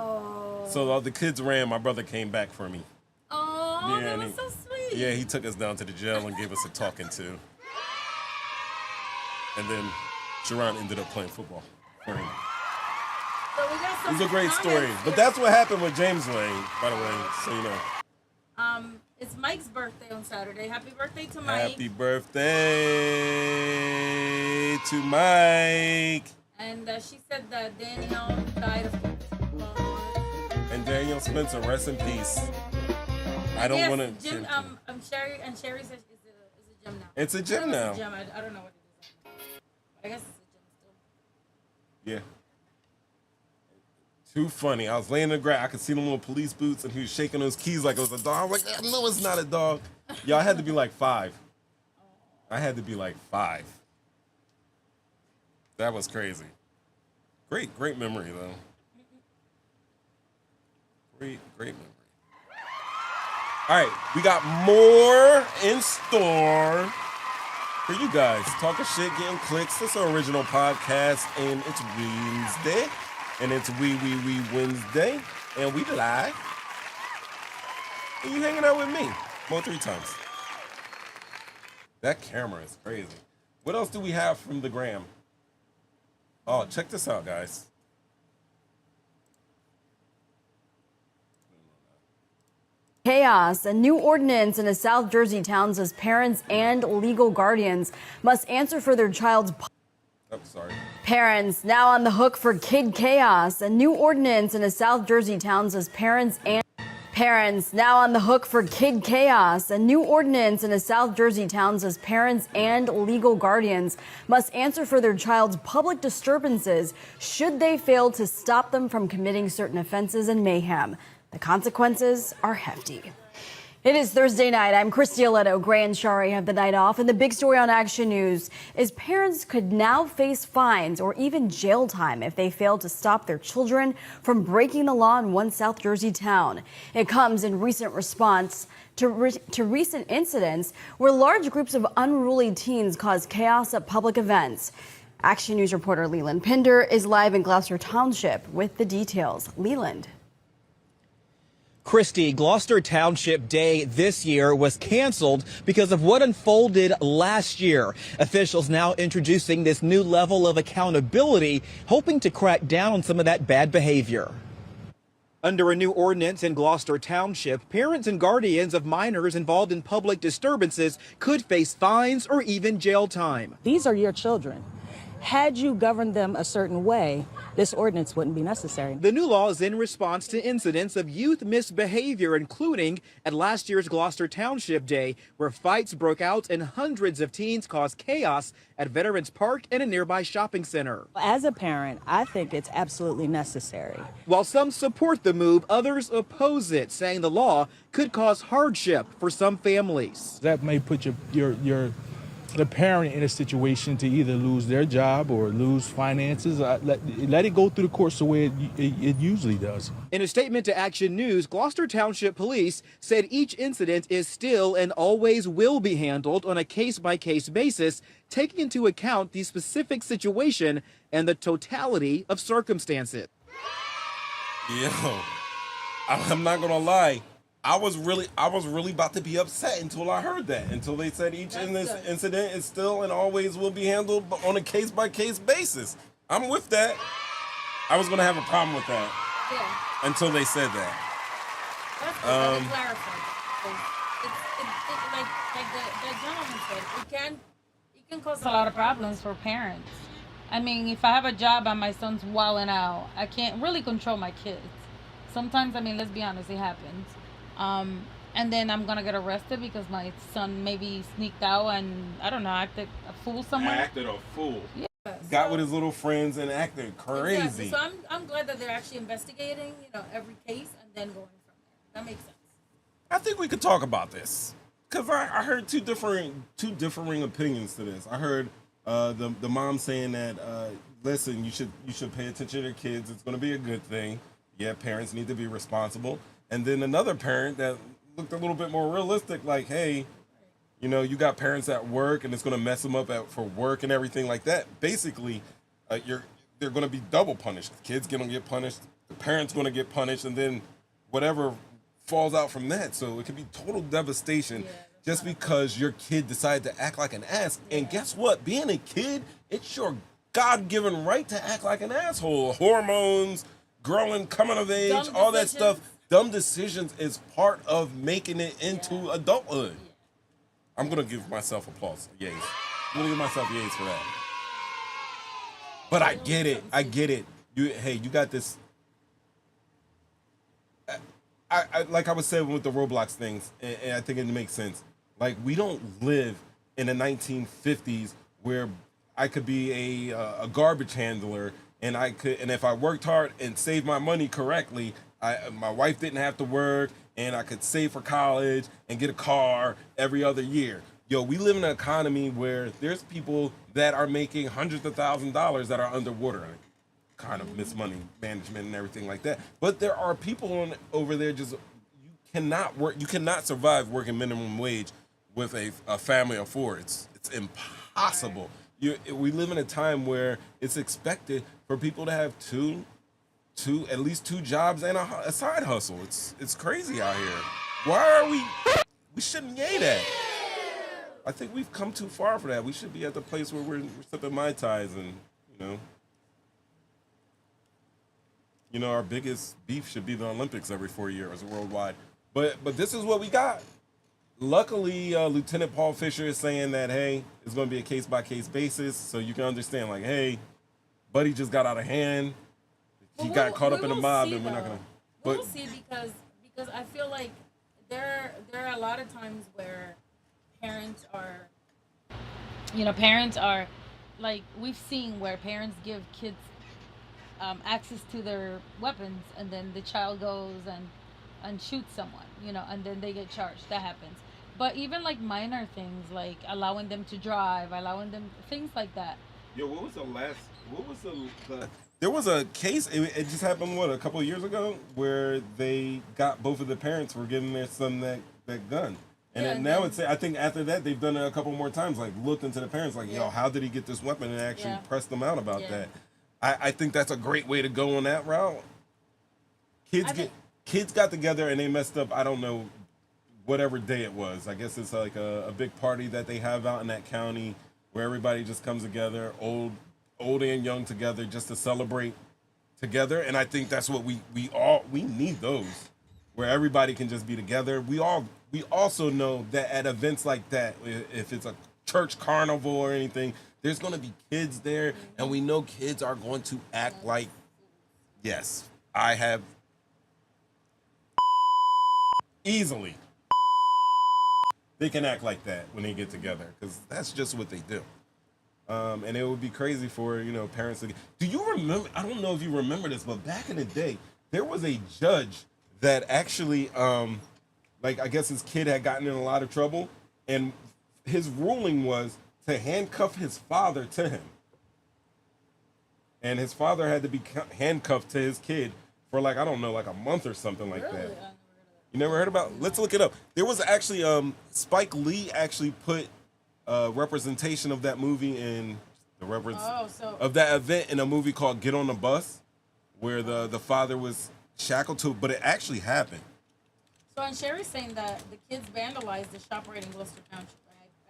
S4: Oh.
S2: So all the kids ran. My brother came back for me.
S4: Oh, that was so sweet.
S2: Yeah, he took us down to the jail and gave us a talking to. And then Sharon ended up playing football for him.
S4: So we got some
S2: It was a great story.
S4: comments
S2: But
S4: here.
S2: that's what happened with James Wayne, by the way, so you know.
S4: It's Mike's birthday on Saturday. Happy birthday to Mike.
S2: Happy birthday to Mike.
S4: And she said that Danielle died of COVID.
S2: And Daniel Spencer, rest in peace. I don't want to.
S4: Jim, Sherry says it's a gym now.
S2: It's a gym
S4: I don't know
S2: now.
S4: if it's a gym. I don't know what it is. I guess it's a gym still.
S2: Yeah. Too funny. I was laying in the grass. I could see them little police boots, and he was shaking those keys like it was a dog. I was like, I know it's not a dog. Yo, I had to be like 5. I had to be like 5. That was crazy. Great memory, though. Great memory. All right, we got more in store for you guys. Talking shit, getting clicks. This is our original podcast, and it's Wednesday. And it's Wee Wednesday. And we live. And you hanging out with me. More 3 times. That camera is crazy. What else do we have from the gram? Oh, check this out, guys.
S18: Chaos. A new ordinance in a South Jersey town says parents and legal guardians must answer for their child's.
S2: I'm sorry.
S18: Parents now on the hook for kid chaos. A new ordinance in a South Jersey town says parents now on the hook for kid chaos. A new ordinance in a South Jersey town says parents and legal guardians must answer for their child's public disturbances should they fail to stop them from committing certain offenses and mayhem. The consequences are hefty. It is Thursday night. I'm Christy Aletto. Gray and Shari have the night off. And the big story on Action News is parents could now face fines or even jail time if they fail to stop their children from breaking the law in one South Jersey town. It comes in recent response to recent incidents where large groups of unruly teens cause chaos at public events. Action News reporter Leland Pinder is live in Gloucester Township with the details. Leland.
S19: Christy, Gloucester Township Day this year was canceled because of what unfolded last year. Officials now introducing this new level of accountability, hoping to crack down on some of that bad behavior. Under a new ordinance in Gloucester Township, parents and guardians of minors involved in public disturbances could face fines or even jail time.
S20: These are your children. Had you governed them a certain way, this ordinance wouldn't be necessary.
S19: The new law is in response to incidents of youth misbehavior, including at last year's Gloucester Township Day, where fights broke out and hundreds of teens caused chaos at Veterans Park and a nearby shopping center.
S20: As a parent, I think it's absolutely necessary.
S19: While some support the move, others oppose it, saying the law could cause hardship for some families.
S21: That may put the parent in a situation to either lose their job or lose finances. Let it go through the course the way it usually does.
S19: In a statement to Action News, Gloucester Township Police said each incident is still and always will be handled on a case-by-case basis, taking into account the specific situation and the totality of circumstances.
S2: Yo, I'm not gonna lie. I was really about to be upset until I heard that. Until they said each in this incident is still and always will be handled on a case by case basis. I'm with that. I was gonna have a problem with that.
S4: Yeah.
S2: Until they said that.
S4: That's good. Let me clarify. Like the gentleman said, it can cause
S3: a lot of problems for parents. I mean, if I have a job and my son's wilding out, I can't really control my kids. Sometimes, I mean, let's be honest, it happens. And then I'm gonna get arrested because my son maybe sneaked out and I don't know, acted a fool somewhere.
S2: Acted a fool.
S3: Yeah.
S2: Got with his little friends and acted crazy.
S4: Exactly. So I'm glad that they're actually investigating, every case and then going from there. That makes sense.
S2: I think we could talk about this because I heard two differing opinions to this. I heard the mom saying that listen, you should pay attention to your kids. It's going to be a good thing. Yeah, parents need to be responsible. And then another parent that looked a little bit more realistic, like, hey, you got parents at work and it's going to mess them up for work and everything like that. Basically, they're going to be double punished. The kid's going to get punished. The parent's going to get punished. And then whatever falls out from that. So it could be total devastation just because your kid decided to act like an ass. And guess what? Being a kid, it's your God-given right to act like an asshole. Hormones, growing, coming of age, all that stuff. Dumb decisions is part of making it into adulthood. I'm going to give myself applause. Yays. I'm going to give myself yays for that. But I get it. You got this. I like I was saying with the Roblox things, and I think it makes sense. Like, we don't live in the 1950s where I could be a garbage handler and if I worked hard and saved my money correctly, my wife didn't have to work and I could save for college and get a car every other year. Yo, we live in an economy where there's people that are making hundreds of thousands of dollars that are underwater. Kind of miss money management and everything like that. But there are people over there you cannot survive working minimum wage with a family of four. It's impossible. We live in a time where it's expected for people to have at least two jobs and a side hustle. It's crazy out here. Why are we shouldn't yay that. I think we've come too far for that. We should be at the place where we're sipping Mai Tais and, our biggest beef should be the Olympics every 4 years worldwide. But this is what we got. Luckily, Lieutenant Paul Fisher is saying that, hey, it's going to be a case-by-case basis, so you can understand, like, hey, Buddy just got out of hand. He got caught up in a mob, and we're not going to...
S4: We'll see because I feel like there are a lot of times where parents are, like, we've seen where parents give kids access to their weapons, and then the child goes and shoots someone, and then they get charged. That happens. But even like minor things, like allowing them to drive, things like that.
S2: Yo, what was the there was a case, it just happened, a couple of years ago, where they got both of the parents were giving their son that gun. And then now I think after that, they've done it a couple more times, like looked into the parents, like, yo, how did he get this weapon, and actually pressed them out about that. I think that's a great way to go on that route. Kids got together and they messed up, I don't know, whatever day it was. I guess it's like a big party that they have out in that county where everybody just comes together, old and young together, just to celebrate together. And I think that's what we need those, where everybody can just be together. We also know that at events like that, if it's a church carnival or anything, there's going to be kids there, and we know kids are going to act like, yes, I have easily. They can act like that when they get together, because that's just what they do. And it would be crazy for, parents to... Do you remember... I don't know if you remember this, but back in the day, there was a judge that actually, I guess his kid had gotten in a lot of trouble, and his ruling was to handcuff his father to him. And his father had to be handcuffed to his kid for a month or something like that. You never heard about? Let's look it up. There was actually Spike Lee actually put representation of that movie in of that event in a movie called Get on the Bus, where the father was shackled to, but it actually happened.
S4: So, and Sherry's saying that the kids vandalized the ShopRite in Gloucester Township.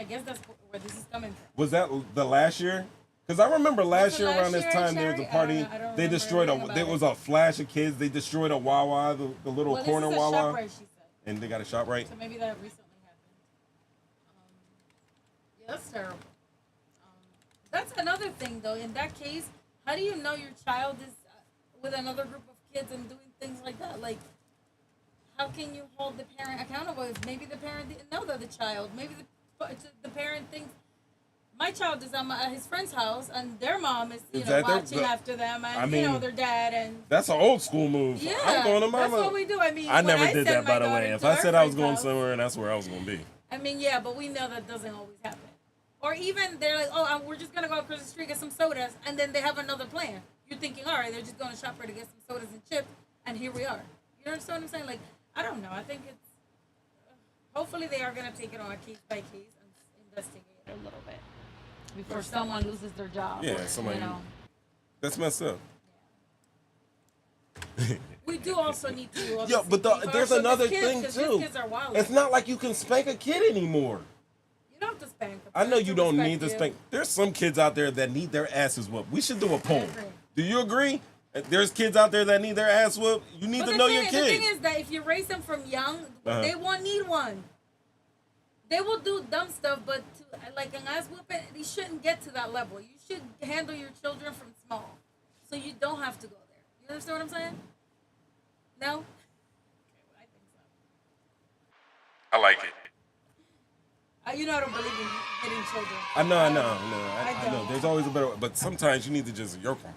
S4: I guess that's where this is coming from.
S2: Was that the last year? Because I remember last year around this time there was a party.
S4: I don't
S2: They destroyed there was a flash of kids. They destroyed a Wawa, the little corner
S4: this is a
S2: Wawa,
S4: ShopRite, she said.
S2: and they got a ShopRite.
S4: So maybe that recently happened. Yeah, that's terrible. That's another thing, though. In that case, how do you know your child is with another group of kids and doing things like that? Like, how can you hold the parent accountable if maybe the parent didn't know that the child, maybe the parent thinks my child is at his friend's house and their mom is watching after them and their dad and
S2: that's an old school move.
S4: Yeah,
S2: I'm going to mama.
S4: That's what we do. I mean,
S2: I never did that, by the way. If I said I was going somewhere, that's where I was going to be.
S4: I mean, yeah, but we know that doesn't always happen. Or even they're like, oh, we're just gonna go across the street get some sodas, and then they have another plan. You're thinking, all right, they're just going to ShopRite to get some sodas and chips, and here we are. You understand what I'm saying? Like, I don't know. I think it's hopefully they are gonna take it on a case by case and investigate a little bit
S3: before someone loses their job.
S2: Yeah, somebody. That's messed up.
S4: We do also need to.
S2: Yeah, but there's another thing too. It's not like you can spank a kid anymore.
S4: You don't have to spank them.
S2: I know you don't need to spank. There's some kids out there that need their asses whooped. We should do a poll. Do you agree? There's kids out there that need their ass whooped. You need to know your kid.
S4: The thing is that if you raise them from young, they won't need one. They will do dumb stuff, but like an ass whooping, they shouldn't get to that level. You should handle your children from small, so you don't have to go there. You understand what I'm saying? No? Okay, well, I think so.
S2: I like it.
S4: I don't believe in hitting children.
S2: I know. There's always a better way, but sometimes you need to just yerk them.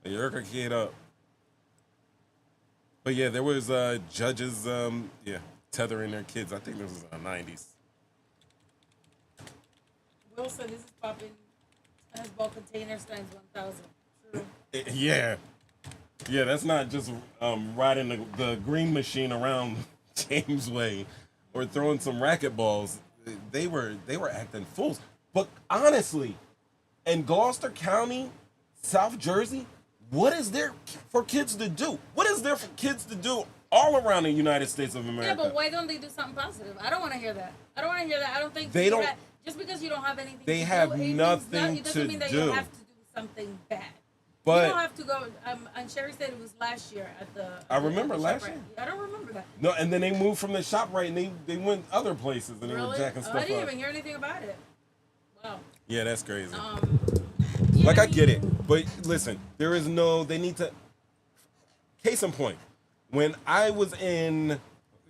S2: Yerk a kid up. But yeah, there was judges, tethering their kids. I think this was in the 90s.
S4: Will said this is popping as bulk containers times 1,000. True.
S2: Yeah, that's not just riding the green machine around James Way or throwing some racquetballs. They were acting fools. But honestly, in Gloucester County, South Jersey, what is there for kids to do? What is there for kids to do all around the United States of America?
S4: Yeah, but why don't they do something positive? I don't want to hear that. I don't think
S2: they don't.
S4: Just because you don't have anything
S2: they
S4: to
S2: have
S4: do,
S2: nothing
S4: it doesn't mean that
S2: do.
S4: you have to do something bad.
S2: But
S4: you don't have to go. And Sherry said it was last year at the.
S2: I remember last year.
S4: I don't remember that.
S2: No, and then they moved from the ShopRite and they went other places and they were jacking stuff up.
S4: I didn't even hear anything about it. Wow.
S2: Yeah, that's crazy. Like I get it, but listen, they need to. Case in point, when I was in,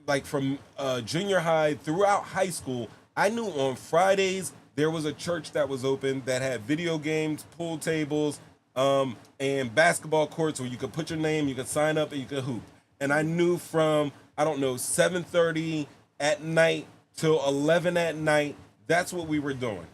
S2: like from junior high throughout high school, I knew on Fridays there was a church that was open that had video games, pool tables, and basketball courts where you could put your name, you could sign up, and you could hoop. And I knew from, 7:30 at night till 11 at night, that's what we were doing.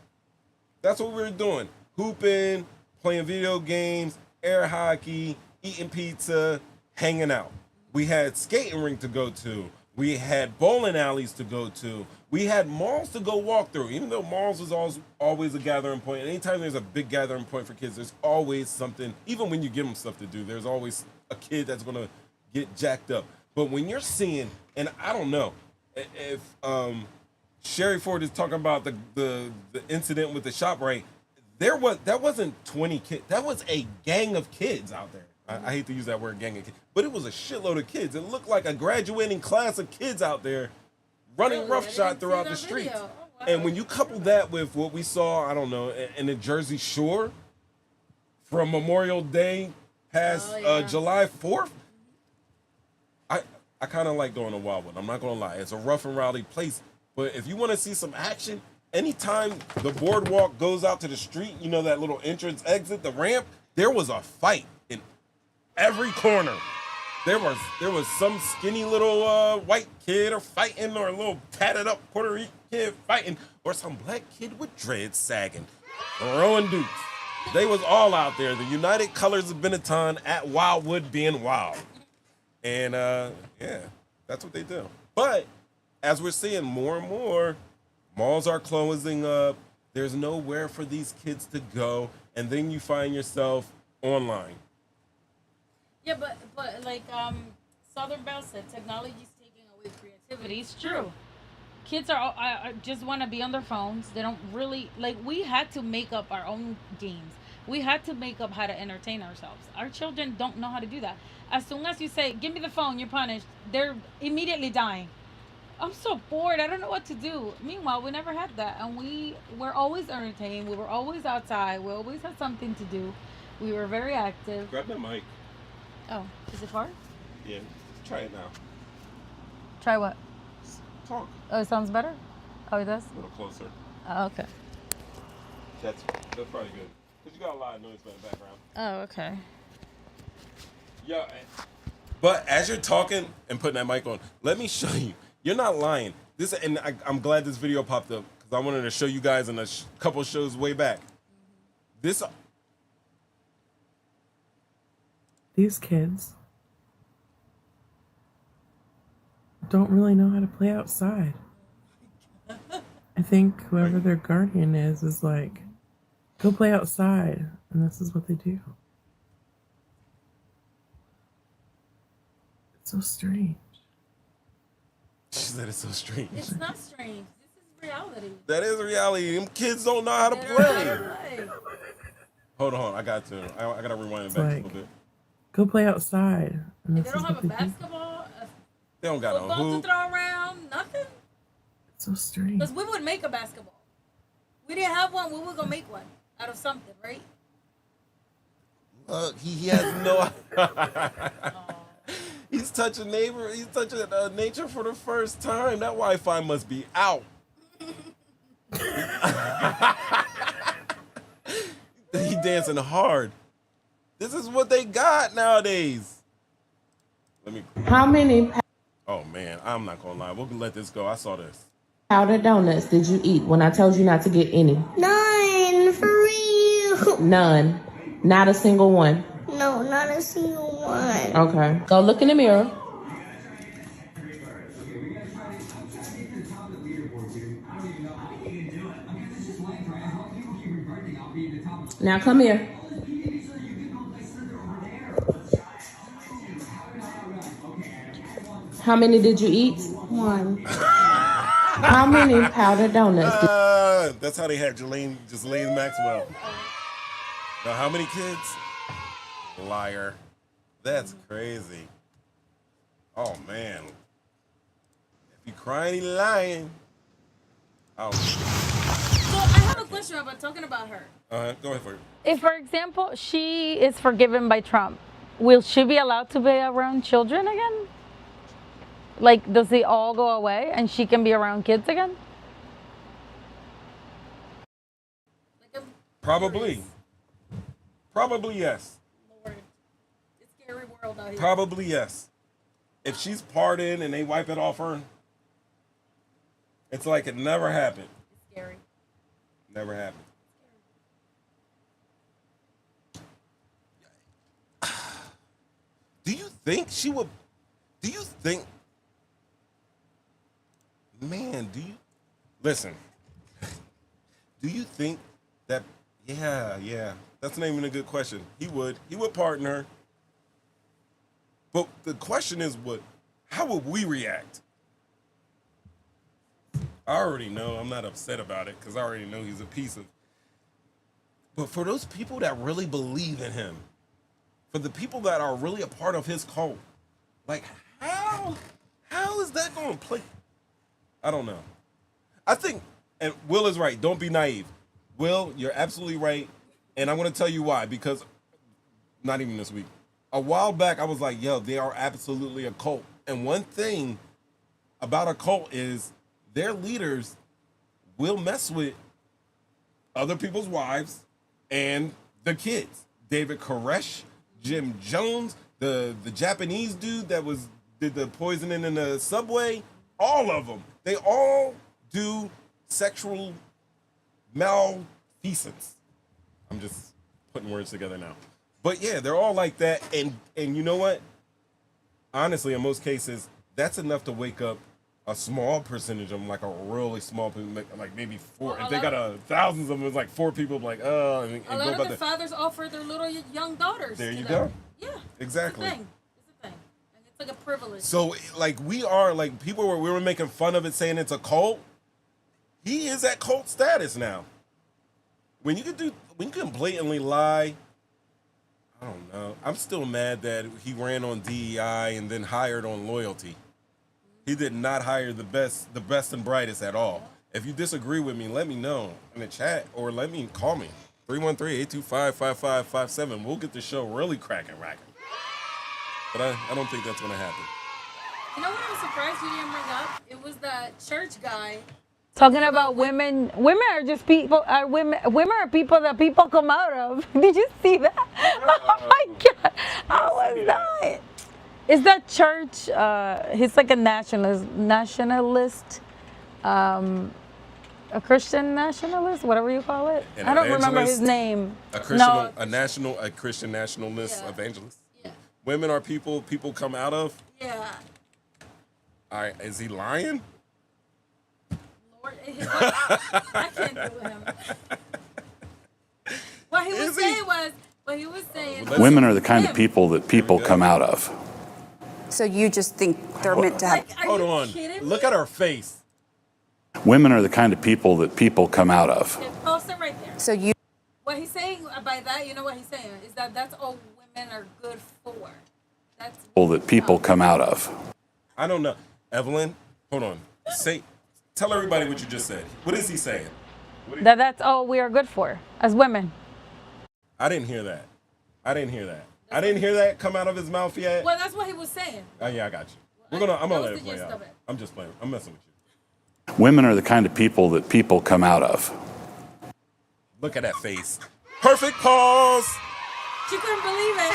S2: That's what we were doing. Hooping, playing video games, air hockey, eating pizza, hanging out. We had skating rink to go to. We had bowling alleys to go to. We had malls to go walk through. Even though malls was always a gathering point. Anytime there's a big gathering point for kids, there's always something. Even when you give them stuff to do, there's always a kid that's going to get jacked up. But when you're seeing, and I don't know, if Sherry Ford is talking about the incident with the ShopRite, that wasn't 20 kids. That was a gang of kids out there. I hate to use that word, gang of kids, but it was a shitload of kids. It looked like a graduating class of kids out there running roughshod throughout the streets. Oh, wow. And when you couple that with what we saw, in the Jersey Shore from Memorial Day past July 4th, I kind of like going to Wildwood. I'm not going to lie. It's a rough and rowdy place. But if you want to see some action, anytime the boardwalk goes out to the street, that little entrance exit, the ramp, there was a fight in every corner. There was some skinny little white kid fighting, or a little tatted up Puerto Rican kid fighting, or some black kid with dreads sagging, throwing dukes. They was all out there. The United Colors of Benetton at Wildwood being wild. And that's what they do. But as we're seeing more and more, malls are closing up. There's nowhere for these kids to go. And then you find yourself online.
S4: Yeah, but like Southern Belle said, technology is taking away creativity.
S3: It's true. Kids I just want to be on their phones. They don't really like. We had to make up our own games. We had to make up how to entertain ourselves. Our children don't know how to do that. As soon as you say, "Give me the phone," you're punished. They're immediately dying. I'm so bored. I don't know what to do. Meanwhile, we never had that, and we were always entertained. We were always outside. We always had something to do. We were very active.
S2: Grab that mic.
S3: Oh, is it far?
S2: Yeah, try it now.
S3: Try what?
S2: Talk.
S3: Oh, it sounds better? Oh, it does?
S2: A little closer.
S3: Oh, okay.
S2: That's probably good. Because you got a lot of noise in the background.
S3: Oh, okay.
S2: Yeah. But as you're talking and putting that mic on, let me show you. You're not lying. I'm glad this video popped up because I wanted to show you guys in a couple shows way back.
S6: These kids don't really know how to play outside. I think whoever their guardian is like, go play outside, and this is what they do. It's so strange.
S2: She said it's so strange.
S4: It's not strange. This is reality.
S2: That is reality. Them kids don't know how to play. Hold on. I got to. I got to rewind it back a little bit.
S6: Go play outside. And
S4: They
S6: this
S4: don't
S6: is
S4: have
S6: what
S4: a
S6: they do.
S4: basketball,
S2: They don't got no
S4: football
S2: hoop.
S4: to throw around, nothing.
S6: It's so strange.
S4: Because we would make a basketball. We didn't have one. We were gonna make one out of something, right?
S2: He has no. He's touching nature for the first time. That Wi-Fi must be out. He dancing hard. This is what they got nowadays. Let me.
S22: How many
S2: Oh man, I'm not gonna lie. We'll let this go. I saw this.
S22: powdered donuts did you eat when I told you not to get any?
S1: None, for real.
S22: None. Not a single one.
S1: No, not a single one.
S22: Okay. Go look in the mirror. Now come here. How many did you eat?
S1: One.
S22: How many powdered donuts?
S2: That's how they had Ghislaine Maxwell. Now, how many kids? Liar. That's crazy. Oh, man. If you crying, he lying. Oh.
S4: So I have a question about talking about her.
S2: Go ahead for it.
S3: If, for example, she is forgiven by Trump, will she be allowed to be around children again? Like, does it all go away and she can be around kids again?
S2: Probably. Probably yes.
S4: Lord, it's a scary world out here.
S2: Probably yes. If she's pardoned and they wipe it off her, it's like it never happened.
S4: It's scary.
S2: Never happened. Do you think she would? Do you think? Man, do you? Listen. Do you think that? Yeah. That's not even a good question. He would pardon her. But the question is, how would we react? I already know. I'm not upset about it because I already know he's a piece of. But for those people that really believe in him, for the people that are really a part of his cult, like how is that going to play? I don't know. I think, and Will is right. Don't be naive. Will, you're absolutely right. And I'm going to tell you why, because not even this week. A while back, I was like, yo, they are absolutely a cult. And one thing about a cult is their leaders will mess with other people's wives and the kids. David Koresh, Jim Jones, the Japanese dude that did the poisoning in the subway, all of them. They all do sexual malfeasance. I'm just putting words together now. But yeah, they're all like that. And you know what? Honestly, in most cases, that's enough to wake up a small percentage of them, like a really small, like maybe four.
S4: Well,
S2: if they got thousands of them, it's like four people like, oh. And
S4: A lot of the fathers offer their little young daughters.
S2: There
S4: to
S2: you
S4: them.
S2: go.
S4: Yeah.
S2: Exactly.
S4: It's a thing. It's like a privilege.
S2: So like we are like we were making fun of it, saying it's a cult. He is at cult status now. When you can blatantly lie. I don't know. I'm still mad that he ran on DEI and then hired on loyalty. He did not hire the best and brightest at all. If you disagree with me, let me know in the chat or call me. 313-825-5557. We'll get the show really cracking. But I don't think that's going to happen.
S4: You know what I'm surprised you didn't bring up? It was that church guy.
S3: Talking about women. Women are just people. Women are people that people come out of. Did you see that? Oh my God! I was dying. Is that church? He's like a nationalist, a Christian nationalist, whatever you call it. I don't remember his name.
S2: A Christian nationalist evangelist.
S4: Yeah.
S2: Women are people come out of.
S4: Yeah.
S2: All right, is he lying?
S4: Lord, I can't do him. What he was saying.
S7: Women are the kind of people that people come out of.
S8: So you just think they're meant to have...
S2: Hold on. Look at her face.
S7: Women are the kind of people that people come out of.
S4: Yeah, post it right there.
S8: So you...
S4: What he's saying by that, you know what he's saying, is that's all women are good for. That's
S7: People that people come out of.
S2: I don't know. Evelyn, hold on. Tell everybody what you just said. What is he saying?
S3: That's all we are good for as women.
S2: I didn't hear that. I didn't hear that come out of his mouth yet.
S4: Well, that's what he was saying.
S2: Oh yeah, I got you. I'm gonna let it play out. I'm just playing. I'm messing with you.
S7: Women are the kind of people that people come out of.
S2: Look at that face. Perfect pause.
S4: She couldn't believe it.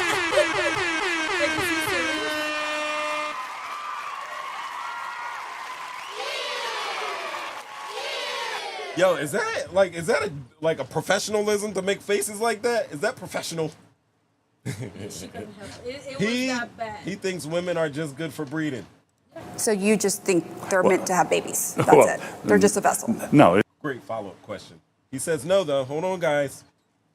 S2: Yo, is that a professionalism to make faces like that? Is that professional?
S4: She couldn't help it. It was that bad.
S2: He thinks women are just good for breeding.
S8: So you just think they're meant to have babies. That's it. They're just a vessel.
S7: No.
S2: Great follow-up question. He says no, though. Hold on, guys.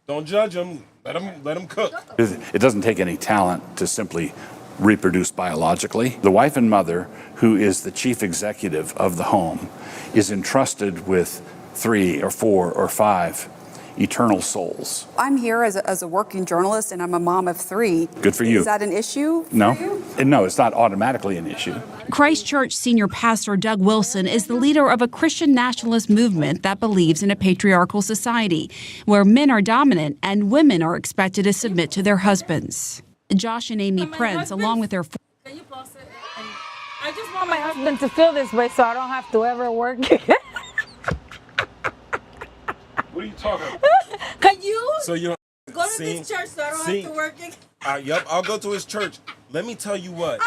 S2: Don't judge him. Let him cook.
S7: It doesn't take any talent to simply reproduce biologically. The wife and mother, who is the chief executive of the home, is entrusted with 3 or 4 or 5 eternal souls.
S8: I'm here as a working journalist, and I'm a mom of 3.
S7: Good for you.
S8: Is that an issue for
S7: No.
S8: you?
S7: No, it's not automatically an issue.
S23: Christchurch senior pastor Doug Wilson is the leader of a Christian nationalist movement that believes in a patriarchal society where men are dominant and women are expected to submit to their husbands. Josh and Amy Prince, along with their...
S4: Can you pause it?
S3: I just want my husband to feel this way so I don't have to ever work.
S2: What are you talking about?
S4: Can you
S2: So you
S4: go to this church so I don't have to work again?
S2: Yep, I'll go to his church. Let me tell you what.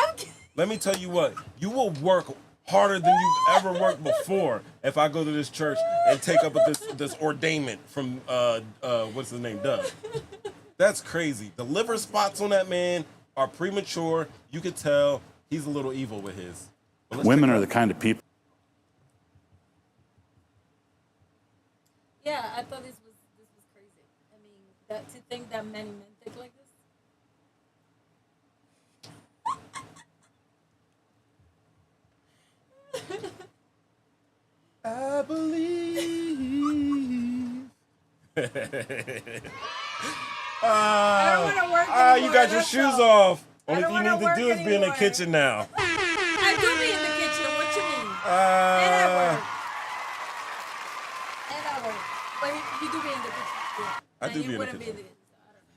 S2: You will work harder than you've ever worked before if I go to this church and take up this ordainment from what's his name, Doug. That's crazy. The liver spots on that man are premature. You could tell he's a little evil with his.
S7: Women are the kind of people.
S4: Yeah, I thought this was crazy. I mean, to think that many men think like this.
S2: I believe.
S4: I don't want to work anymore.
S2: You got your shoes off. Only thing you need to do is be in the kitchen now.
S4: I do be in the kitchen. What you mean? And I work. But you do be in the kitchen.
S2: I do be in the kitchen.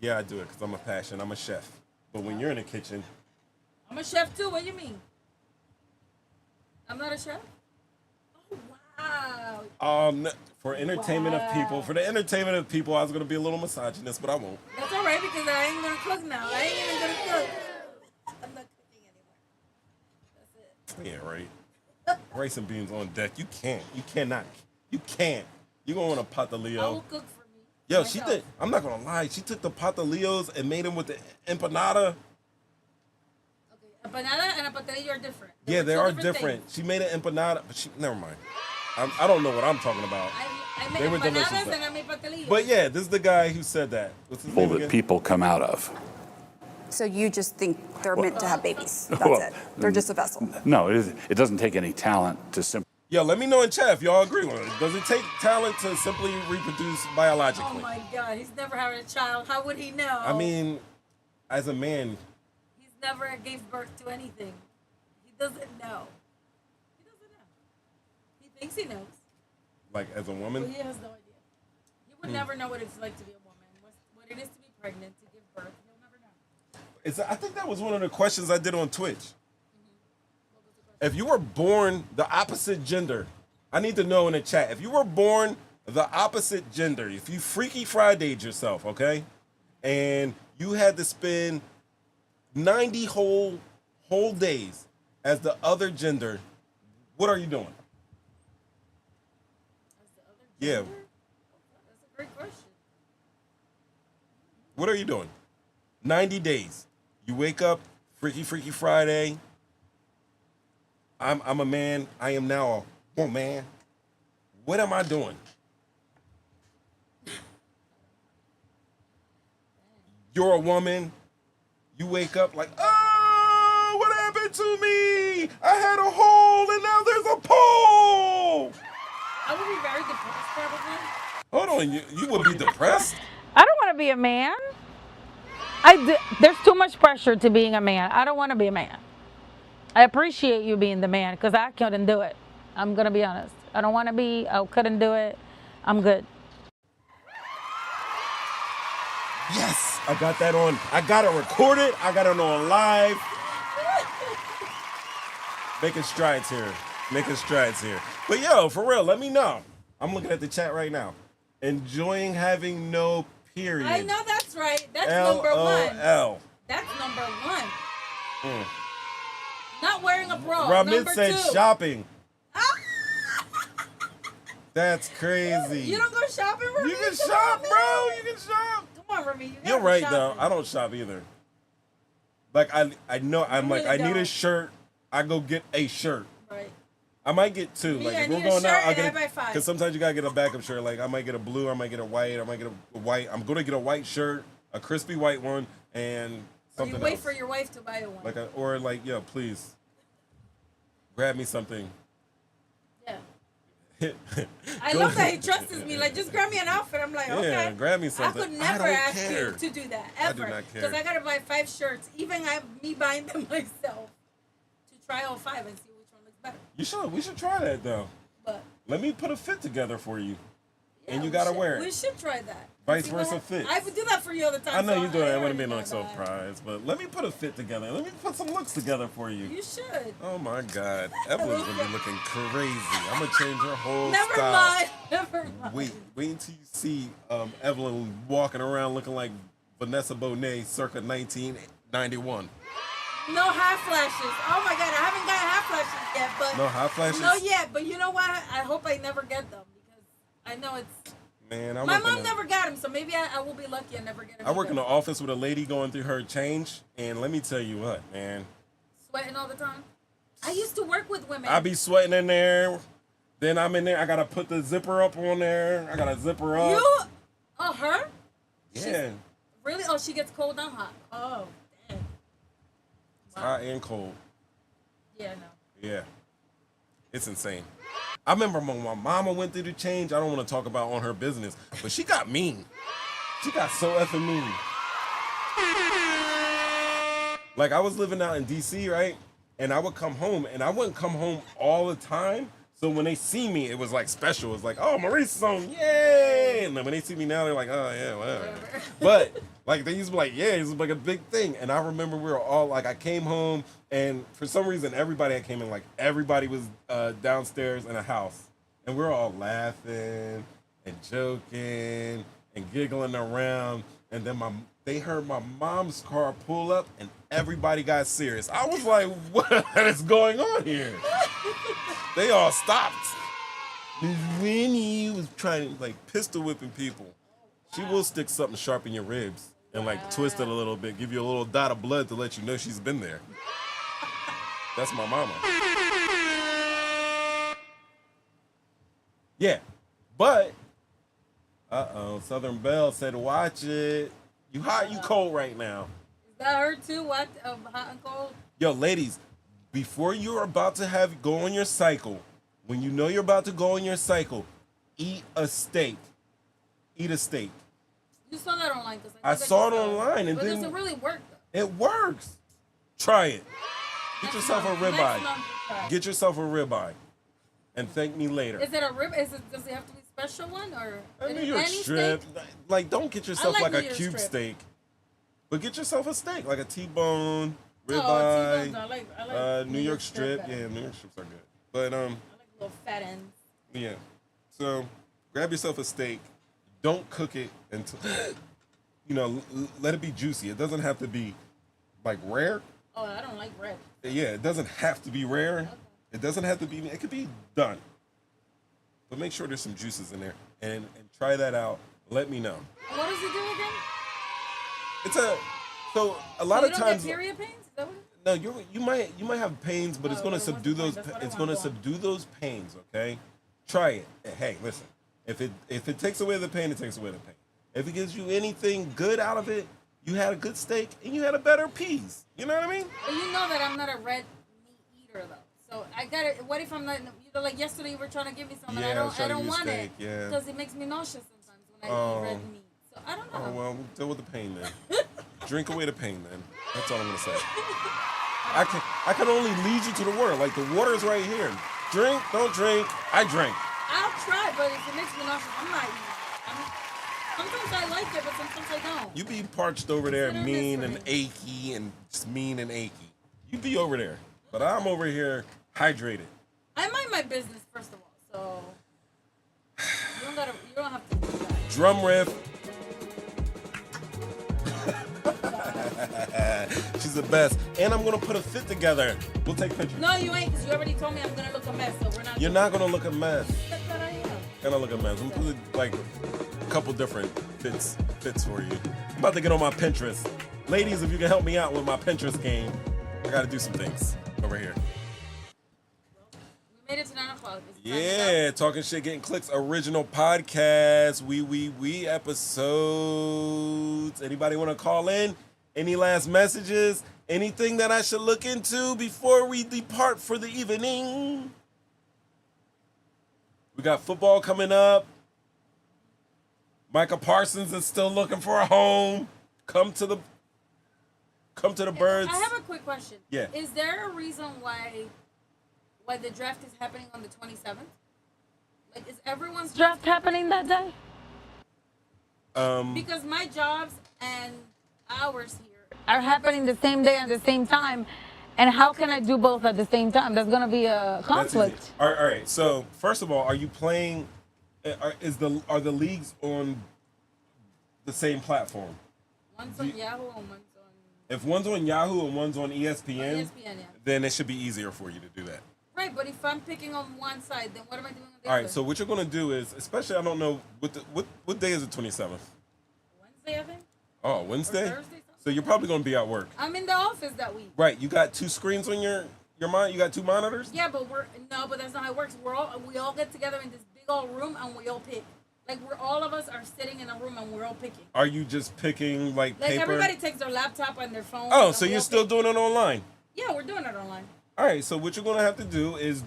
S2: Yeah, I do it because I'm a passion. I'm a chef. But when you're in the kitchen,
S4: I'm a chef too. What do you mean? I'm not a chef? Oh, wow.
S2: for entertainment of people, I was gonna be a little misogynist, but I won't.
S4: That's all right because I ain't gonna cook now. I ain't even gonna cook. I'm not cooking anymore. That's it.
S2: Yeah, right. Rice and beans on deck. You can't. You're going to want a patalillo.
S4: I will cook for me.
S2: Yo, she did. I'm not gonna lie. She took the patalillos and made them with the empanada.
S4: Okay, empanada and a patalillo are different.
S2: Yeah, they are different. She made an empanada, but never mind. I don't know what I'm talking about.
S4: I made
S2: They were delicious,
S4: empanadas and I made patalillos.
S2: But yeah, this is the guy who said that. What's his
S7: People
S2: name
S7: that
S2: again?
S7: people come out of.
S8: So you just think they're meant to have babies. That's
S7: Well,
S8: it. They're just a vessel.
S7: No, it doesn't take any talent to simply.
S2: Yo, let me know in chat if y'all agree with it. Does it take talent to simply reproduce biologically?
S4: Oh my God, he's never had a child. How would he know?
S2: I mean, as a man,
S4: he's never gave birth to anything. He doesn't know. He doesn't know. He thinks he knows.
S2: like as a woman,
S4: Well, he has no idea. He would never know what it's like to be a woman, what it is to be pregnant, to give birth. He'll never know.
S2: I think that was one of the questions I did on Twitch. If you were born the opposite gender, I need to know in the chat. If you were born the opposite gender, if you Freaky Friday'd yourself, okay, and you had to spend 90 whole days as the other gender, what are you doing? Yeah.
S4: That's a great question.
S2: What are you doing? 90 days. You wake up, Freaky Friday. I'm a man. I am now a woman. What am I doing? You're a woman. You wake up like, oh, what happened to me? I had a hole and now there's a pole.
S4: I would be very depressed, probably.
S2: Hold on, you would be depressed?
S5: I don't want to be a man. There's too much pressure to being a man. I don't want to be a man. I appreciate you being the man because I couldn't do it. I'm going to be honest. I don't want to be. I couldn't do it. I'm good.
S2: Yes, I got that on. I got it recorded. I got it on live. Making strides here. Making strides here. But yo, for real, let me know. I'm looking at the chat right now. Enjoying having no period.
S4: I know that's right. That's number one.
S2: LOL.
S4: That's number one. Not wearing a bra.
S2: Ramit
S4: number
S2: said
S4: two.
S2: shopping. That's crazy.
S4: You don't go shopping, Remy?
S2: You can shop, bro. You can shop.
S4: Come on, Remy.
S2: You're right, though. I don't shop either. Like, I know, I'm like, I need a shirt. I go get a shirt.
S4: Right.
S2: I might get two.
S4: Me,
S2: Like,
S4: I
S2: if we're
S4: need a
S2: going out,
S4: shirt
S2: I'll
S4: and
S2: get
S4: I buy five.
S2: because sometimes you gotta get a backup shirt. Like, I might get a blue, I might get a white, I might get a white. I'm gonna get a white shirt, a crispy white one, and
S4: Or
S2: something
S4: you wait
S2: else.
S4: for your wife to buy you one.
S2: Like, or like, yo, please, grab me something.
S4: Yeah. I love that he trusts me. Like, just grab me an outfit. I'm like, okay.
S2: Yeah, grab me something.
S4: I could
S2: I
S4: never
S2: don't
S4: ask
S2: care.
S4: you to do that,
S2: I
S4: ever.
S2: do not care.
S4: Because I got to buy 5 shirts. Even me buying them myself to try all 5 and see which one looks better.
S2: You should. We should try that though.
S4: But
S2: Let me put a fit together for you,
S4: yeah,
S2: and you
S4: we
S2: gotta
S4: should-
S2: wear
S4: We
S2: it.
S4: should try that.
S2: Vice
S4: See what
S2: versa
S4: happens.
S2: fits.
S4: I would do that for you all the time.
S2: I know
S4: so
S2: you do it. It
S4: already
S2: wouldn't be no
S4: know that.
S2: surprise, but let me put a fit together. Let me put some looks together for you.
S4: You should.
S2: Oh my God, Evelyn's gonna be looking crazy. I'm gonna change her whole
S4: Never
S2: style.
S4: mind. Never mind.
S2: Wait until you see Evelyn walking around looking like Vanessa Bonet circa 1991.
S4: No hot flashes. Oh my God, I haven't got hot flashes yet, but
S2: No hot flashes?
S4: No yet, but you know what? I hope I never get them because I know it's.
S2: Man,
S4: My mom never got them, so maybe I will be lucky and never get them.
S2: I work in the office with a lady going through her change, and let me tell you what, man.
S4: Sweating all the time. I used to work with women.
S2: I be sweating in there. Then I'm in there. I gotta put the zipper up on there. I gotta zipper up.
S4: You? Oh, her?
S2: Yeah.
S4: Really? Oh, she gets cold and hot. Oh, dang.
S2: Hot and cold.
S4: Yeah, no.
S2: Yeah. It's insane. I remember when my mama went through the change. I don't want to talk about on her business, but she got mean. She got so effing mean. Like, I was living out in DC, right? And I would come home, and I wouldn't come home all the time. So when they see me, it was like special. It's like, oh, Maurice is on, yay! And then when they see me now, they're like, oh, yeah, whatever. But, like, they used to be like, yeah, it's like a big thing. And I remember we were all, like, I came home, and for some reason, everybody that came in, like, everybody was downstairs in a house. And we were all laughing and joking and giggling around. And then they heard my mom's car pull up, and everybody got serious. I was like, what is going on here? They all stopped. Miss Winnie was trying to, like, pistol whipping people. She will stick something sharp in your ribs and, like, twist it a little bit, give you a little dot of blood to let you know she's been there. That's my mama. Yeah, but, Southern Belle said, watch it. You hot, you cold right now.
S4: that her too? What? Hot and cold?
S2: Yo, ladies, before you're about to go on your cycle, when you know you're about to go on your cycle, eat a steak. Eat a steak.
S4: You saw that online?
S2: I saw it online, and
S4: but
S2: then
S4: does it really work?
S2: it works. Try it. Get yourself a ribeye. Get yourself a ribeye, and thank me later.
S4: Is it a rib? Does it have to be a special one or
S2: A New York strip. Like, don't get yourself like a cube steak, but get yourself a steak, like a T-bone, ribeye,
S4: T-bones, I like
S2: New York strip. Yeah, New York strips are good. But
S4: I like little fat ends.
S2: yeah. So grab yourself a steak. Don't cook it until let it be juicy. It doesn't have to be like rare.
S4: Oh, I don't like red.
S2: Yeah, it doesn't have to be rare.
S4: Okay.
S2: It doesn't have to be. It could be done. But make sure there's some juices in there and try that out. Let me know.
S4: And what does it do again?
S2: It's a lot
S4: So
S2: of
S4: you don't
S2: times.
S4: get period pains? Is that what it is?
S2: No, you might have pains, but it's going to subdue those. It's going to subdue those pains. Okay, try it. Hey, listen. If it takes away the pain, it takes away the pain. If it gives you anything good out of it, you had a good steak and you had a better peas. You know what I mean?
S4: But you know that I'm not a red meat eater though. So I got it. What if I'm not? Like yesterday, you were trying to give me something.
S2: Yeah,
S4: I don't want
S2: steak,
S4: it
S2: yeah.
S4: because it makes me nauseous sometimes when I eat red meat. So I don't know.
S2: Oh well, we'll deal with the pain then. Drink away the pain then. That's all I'm gonna say. I can only lead you to the water. Like the water's right here. Drink, don't drink. I drink.
S4: I'll try, but if it makes me nauseous, I'm not eating it. Sometimes I like it, but sometimes I don't.
S2: You be parched over there, mean and achy, and just mean and achy. You be over there, but I'm over here hydrated.
S4: I mind my business first of all, so you don't have to do that.
S2: Drum riff. She's the best, and I'm gonna put a fit together. We'll take pictures.
S4: No, you ain't, because you already told me I'm gonna look a mess, so we're not.
S2: You're not gonna look a mess.
S4: That's what I am.
S2: Gonna look a mess. I'm gonna put like a couple different fits for you. I'm about to get on my Pinterest. Ladies, if you can help me out with my Pinterest game, I gotta do some things over here.
S4: We made it to 9 o'clock.
S2: Yeah, Talking Shit, Getting Clicks, original podcast. We episodes. Anybody want to call in? Any last messages? Anything that I should look into before we depart for the evening? We got football coming up. Micah Parsons is still looking for a home. Come to the Birds.
S4: I have a quick question.
S2: Yeah.
S4: Is there a reason why the draft is happening on the 27th? Like, is everyone's
S5: Draft happening that day?
S4: Because my jobs and hours here
S5: Are happening the same day and the same time. And how can I do both at the same time? There's going to be a conflict.
S2: All right. So first of all, are you playing? Are the leagues on the same platform?
S4: One's on Yahoo and one's on.
S2: If one's on Yahoo and one's on ESPN,
S4: yeah.
S2: then it should be easier for you to do that.
S4: Right, but if I'm picking on one side, then what am I doing on the
S2: All
S4: other?
S2: right. So what you're gonna do is, especially I don't know what day is the 27th?
S4: Wednesday, I think.
S2: Oh, Wednesday.
S4: Or Thursday.
S2: So you're probably gonna be at work.
S4: I'm in the office that week.
S2: Right. You got two screens on your monitor. You got two monitors.
S4: Yeah, but but that's not how it works. We all get together in this big old room and we all pick. Like all of us are sitting in a room and we're all picking.
S2: Are you just picking like paper?
S4: Everybody takes their laptop and their phone.
S2: Oh,
S4: and
S2: so
S4: we
S2: you're
S4: all
S2: still
S4: pick.
S2: doing it online?
S4: Yeah, we're doing it online.
S2: All right, so what you're gonna have to do is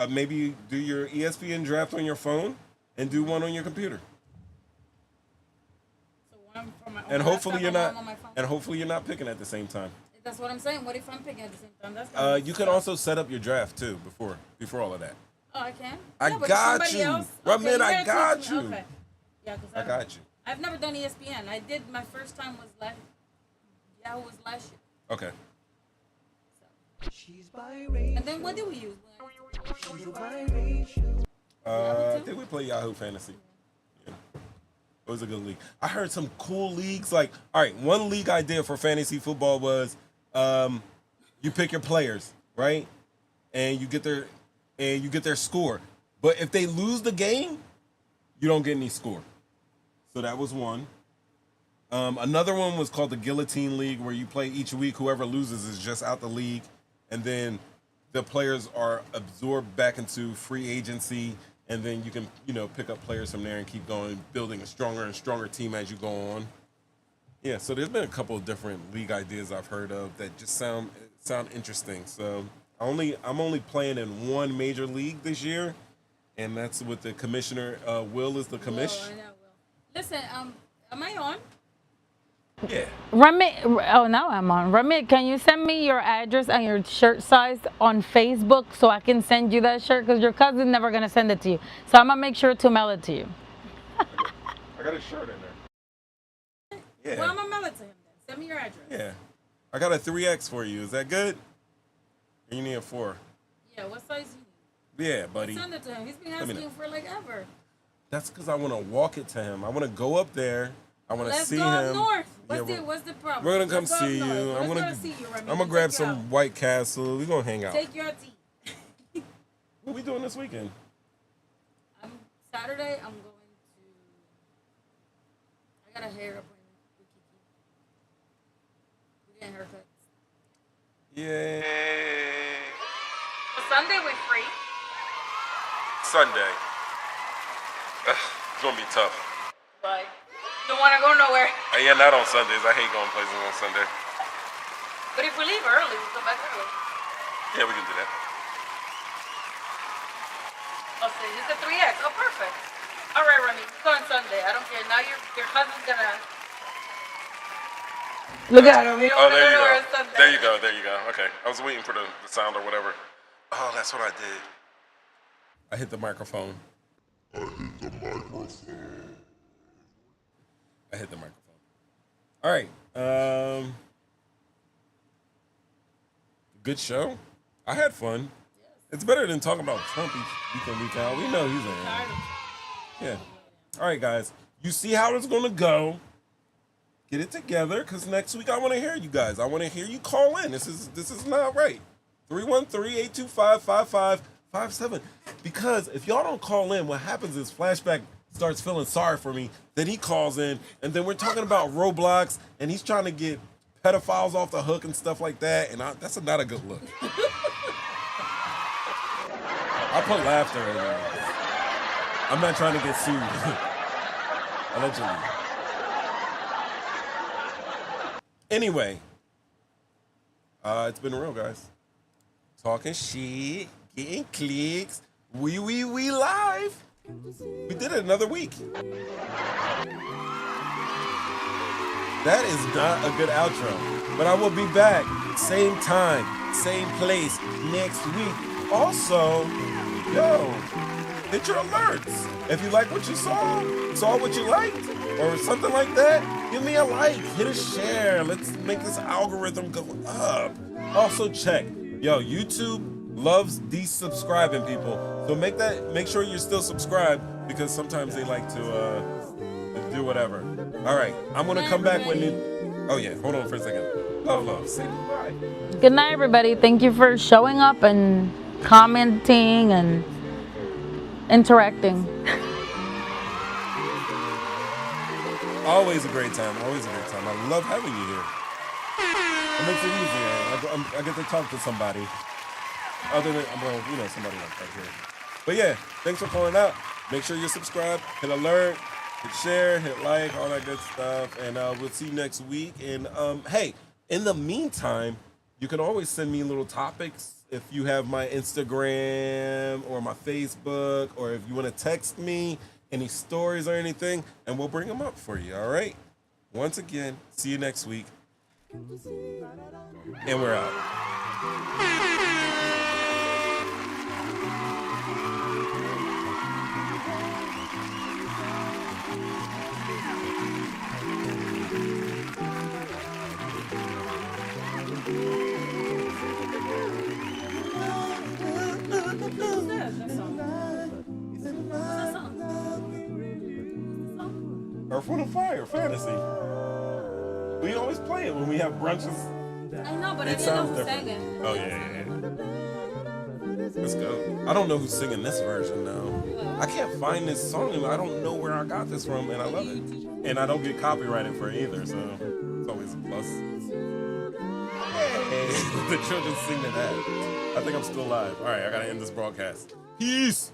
S2: maybe do your ESPN draft on your phone and do one on your computer.
S4: So one from my
S2: And hopefully you're
S4: laptop
S2: not.
S4: and one on my phone.
S2: And hopefully you're not picking at the same time.
S4: That's what I'm saying. What if I'm picking at the same time? That's
S2: You can also set up your draft too before all of that.
S4: Oh, I can.
S2: I
S4: Yeah, but
S2: got
S4: somebody
S2: you.
S4: else?
S2: Rahman,
S4: Okay,
S2: I
S4: you
S2: got
S4: teach me.
S2: you.
S4: Okay. Yeah, because
S2: I got you.
S4: I've never done ESPN. I did. My first time was Yahoo was last year.
S2: Okay.
S4: And then what do we use?
S2: I think we play Yahoo Fantasy. Yeah. It was a good league. I heard some cool leagues. Like, all right, one league I did for fantasy football was you pick your players, right? And you get their score. But if they lose the game, you don't get any score. So that was one. Another one was called the Guillotine League, where you play each week. Whoever loses is just out the league. And then the players are absorbed back into free agency. And then you can, pick up players from there and keep going, building a stronger and stronger team as you go on. Yeah, so there's been a couple of different league ideas I've heard of that just sound interesting. So I'm only playing in one major league this year, and that's with the commissioner. Will is the commish.
S4: I know Will. Listen, am I on?
S2: Yeah.
S5: Ramit, oh, now I'm on. Ramit, can you send me your address and your shirt size on Facebook so I can send you that shirt? Because your cousin's never going to send it to you. So I'm going to make sure to mail it to you.
S2: I got a shirt in there. Yeah.
S4: Well, I'm going to mail it to him then. Send me your address.
S2: Yeah. I got a 3X for you. Is that good? Or you need a 4?
S4: Yeah, what size you need?
S2: Yeah, buddy.
S4: Send it to him. He's been asking for like ever.
S2: That's because I want to walk it to him. I want to go up there. I want to see him.
S4: Let's go up north.
S2: Yeah,
S4: What's the problem?
S2: We're going to come
S4: Let's go
S2: see
S4: up
S2: you.
S4: north.
S2: I'm
S4: Let's
S2: going
S4: go see you, Remy.
S2: to grab some White Castle. We're going to hang out.
S4: Take your tea.
S2: What we doing this weekend?
S4: Saturday, I'm going to... I got a hair appointment with Kiki. We're getting haircuts.
S2: Yay.
S4: Sunday, we're free.
S2: Sunday. It's going to be tough.
S4: Right. Don't want to go nowhere.
S2: Yeah, not on Sundays. I hate going places on Sunday.
S4: But if we leave early, we come back early.
S2: Yeah, we can do that.
S4: Oh, so you said 3X. Oh, perfect. All right, Remy. Go on Sunday. I don't care. Now your cousin's going to...
S5: Look at him.
S2: Oh, there you go. There you go. There you go. Okay. I was waiting for the sound or whatever. Oh, that's what I did. I hit the microphone. I hit the microphone. All right. Good show. I had fun. It's better than talking about Trump week in, week out. We know he's in. Yeah. All right, guys. You see how it's going to go. Get it together, because next week I want to hear you guys. I want to hear you call in. This is not right. 313-825-5557. Because if y'all don't call in, what happens is Flashback starts feeling sorry for me. Then he calls in, and then we're talking about Roblox, and he's trying to get pedophiles off the hook and stuff like that, and that's not a good look. I put laughter in there. I'm not trying to get sued. Allegedly. Anyway, it's been real, guys. Talking shit, getting clicks. We live. We did it another week. That is not a good outro, but I will be back same time, same place next week. Also, hit your alerts. If you like what you saw what you liked, or something like that, give me a like, hit a share. Let's make this algorithm go up. Also check, YouTube loves desubscribing people. So make sure you're still subscribed, because sometimes they like to do whatever. All right, I'm gonna come back with new. Oh yeah, hold on for a second. Love, say goodbye.
S5: Good night, everybody. Thank you for showing up and commenting and interacting.
S2: Always a great time. Always a great time. I love having you here. It makes it easier. I get to talk to somebody other than somebody like that here. But yeah, thanks for calling out. Make sure you're subscribed, hit alert, hit share, hit like, all that good stuff, and we'll see you next week. And hey, in the meantime, you can always send me little topics if you have my Instagram or my Facebook, or if you want to text me any stories or anything, and we'll bring them up for you. All right. Once again, see you next week, and we're out. Earth, Wind, and Fire, fantasy. We always play it when we have brunches.
S4: I know, but I didn't know who sang it.
S2: Oh, yeah. Let's go. I don't know who's singing this version, though. I can't find this song. I don't know where I got this from, and I love it. And I don't get copyrighted for it either, so it's always a plus. Hey, the children sing to that. I think I'm still live. All right, I got to end this broadcast. Peace.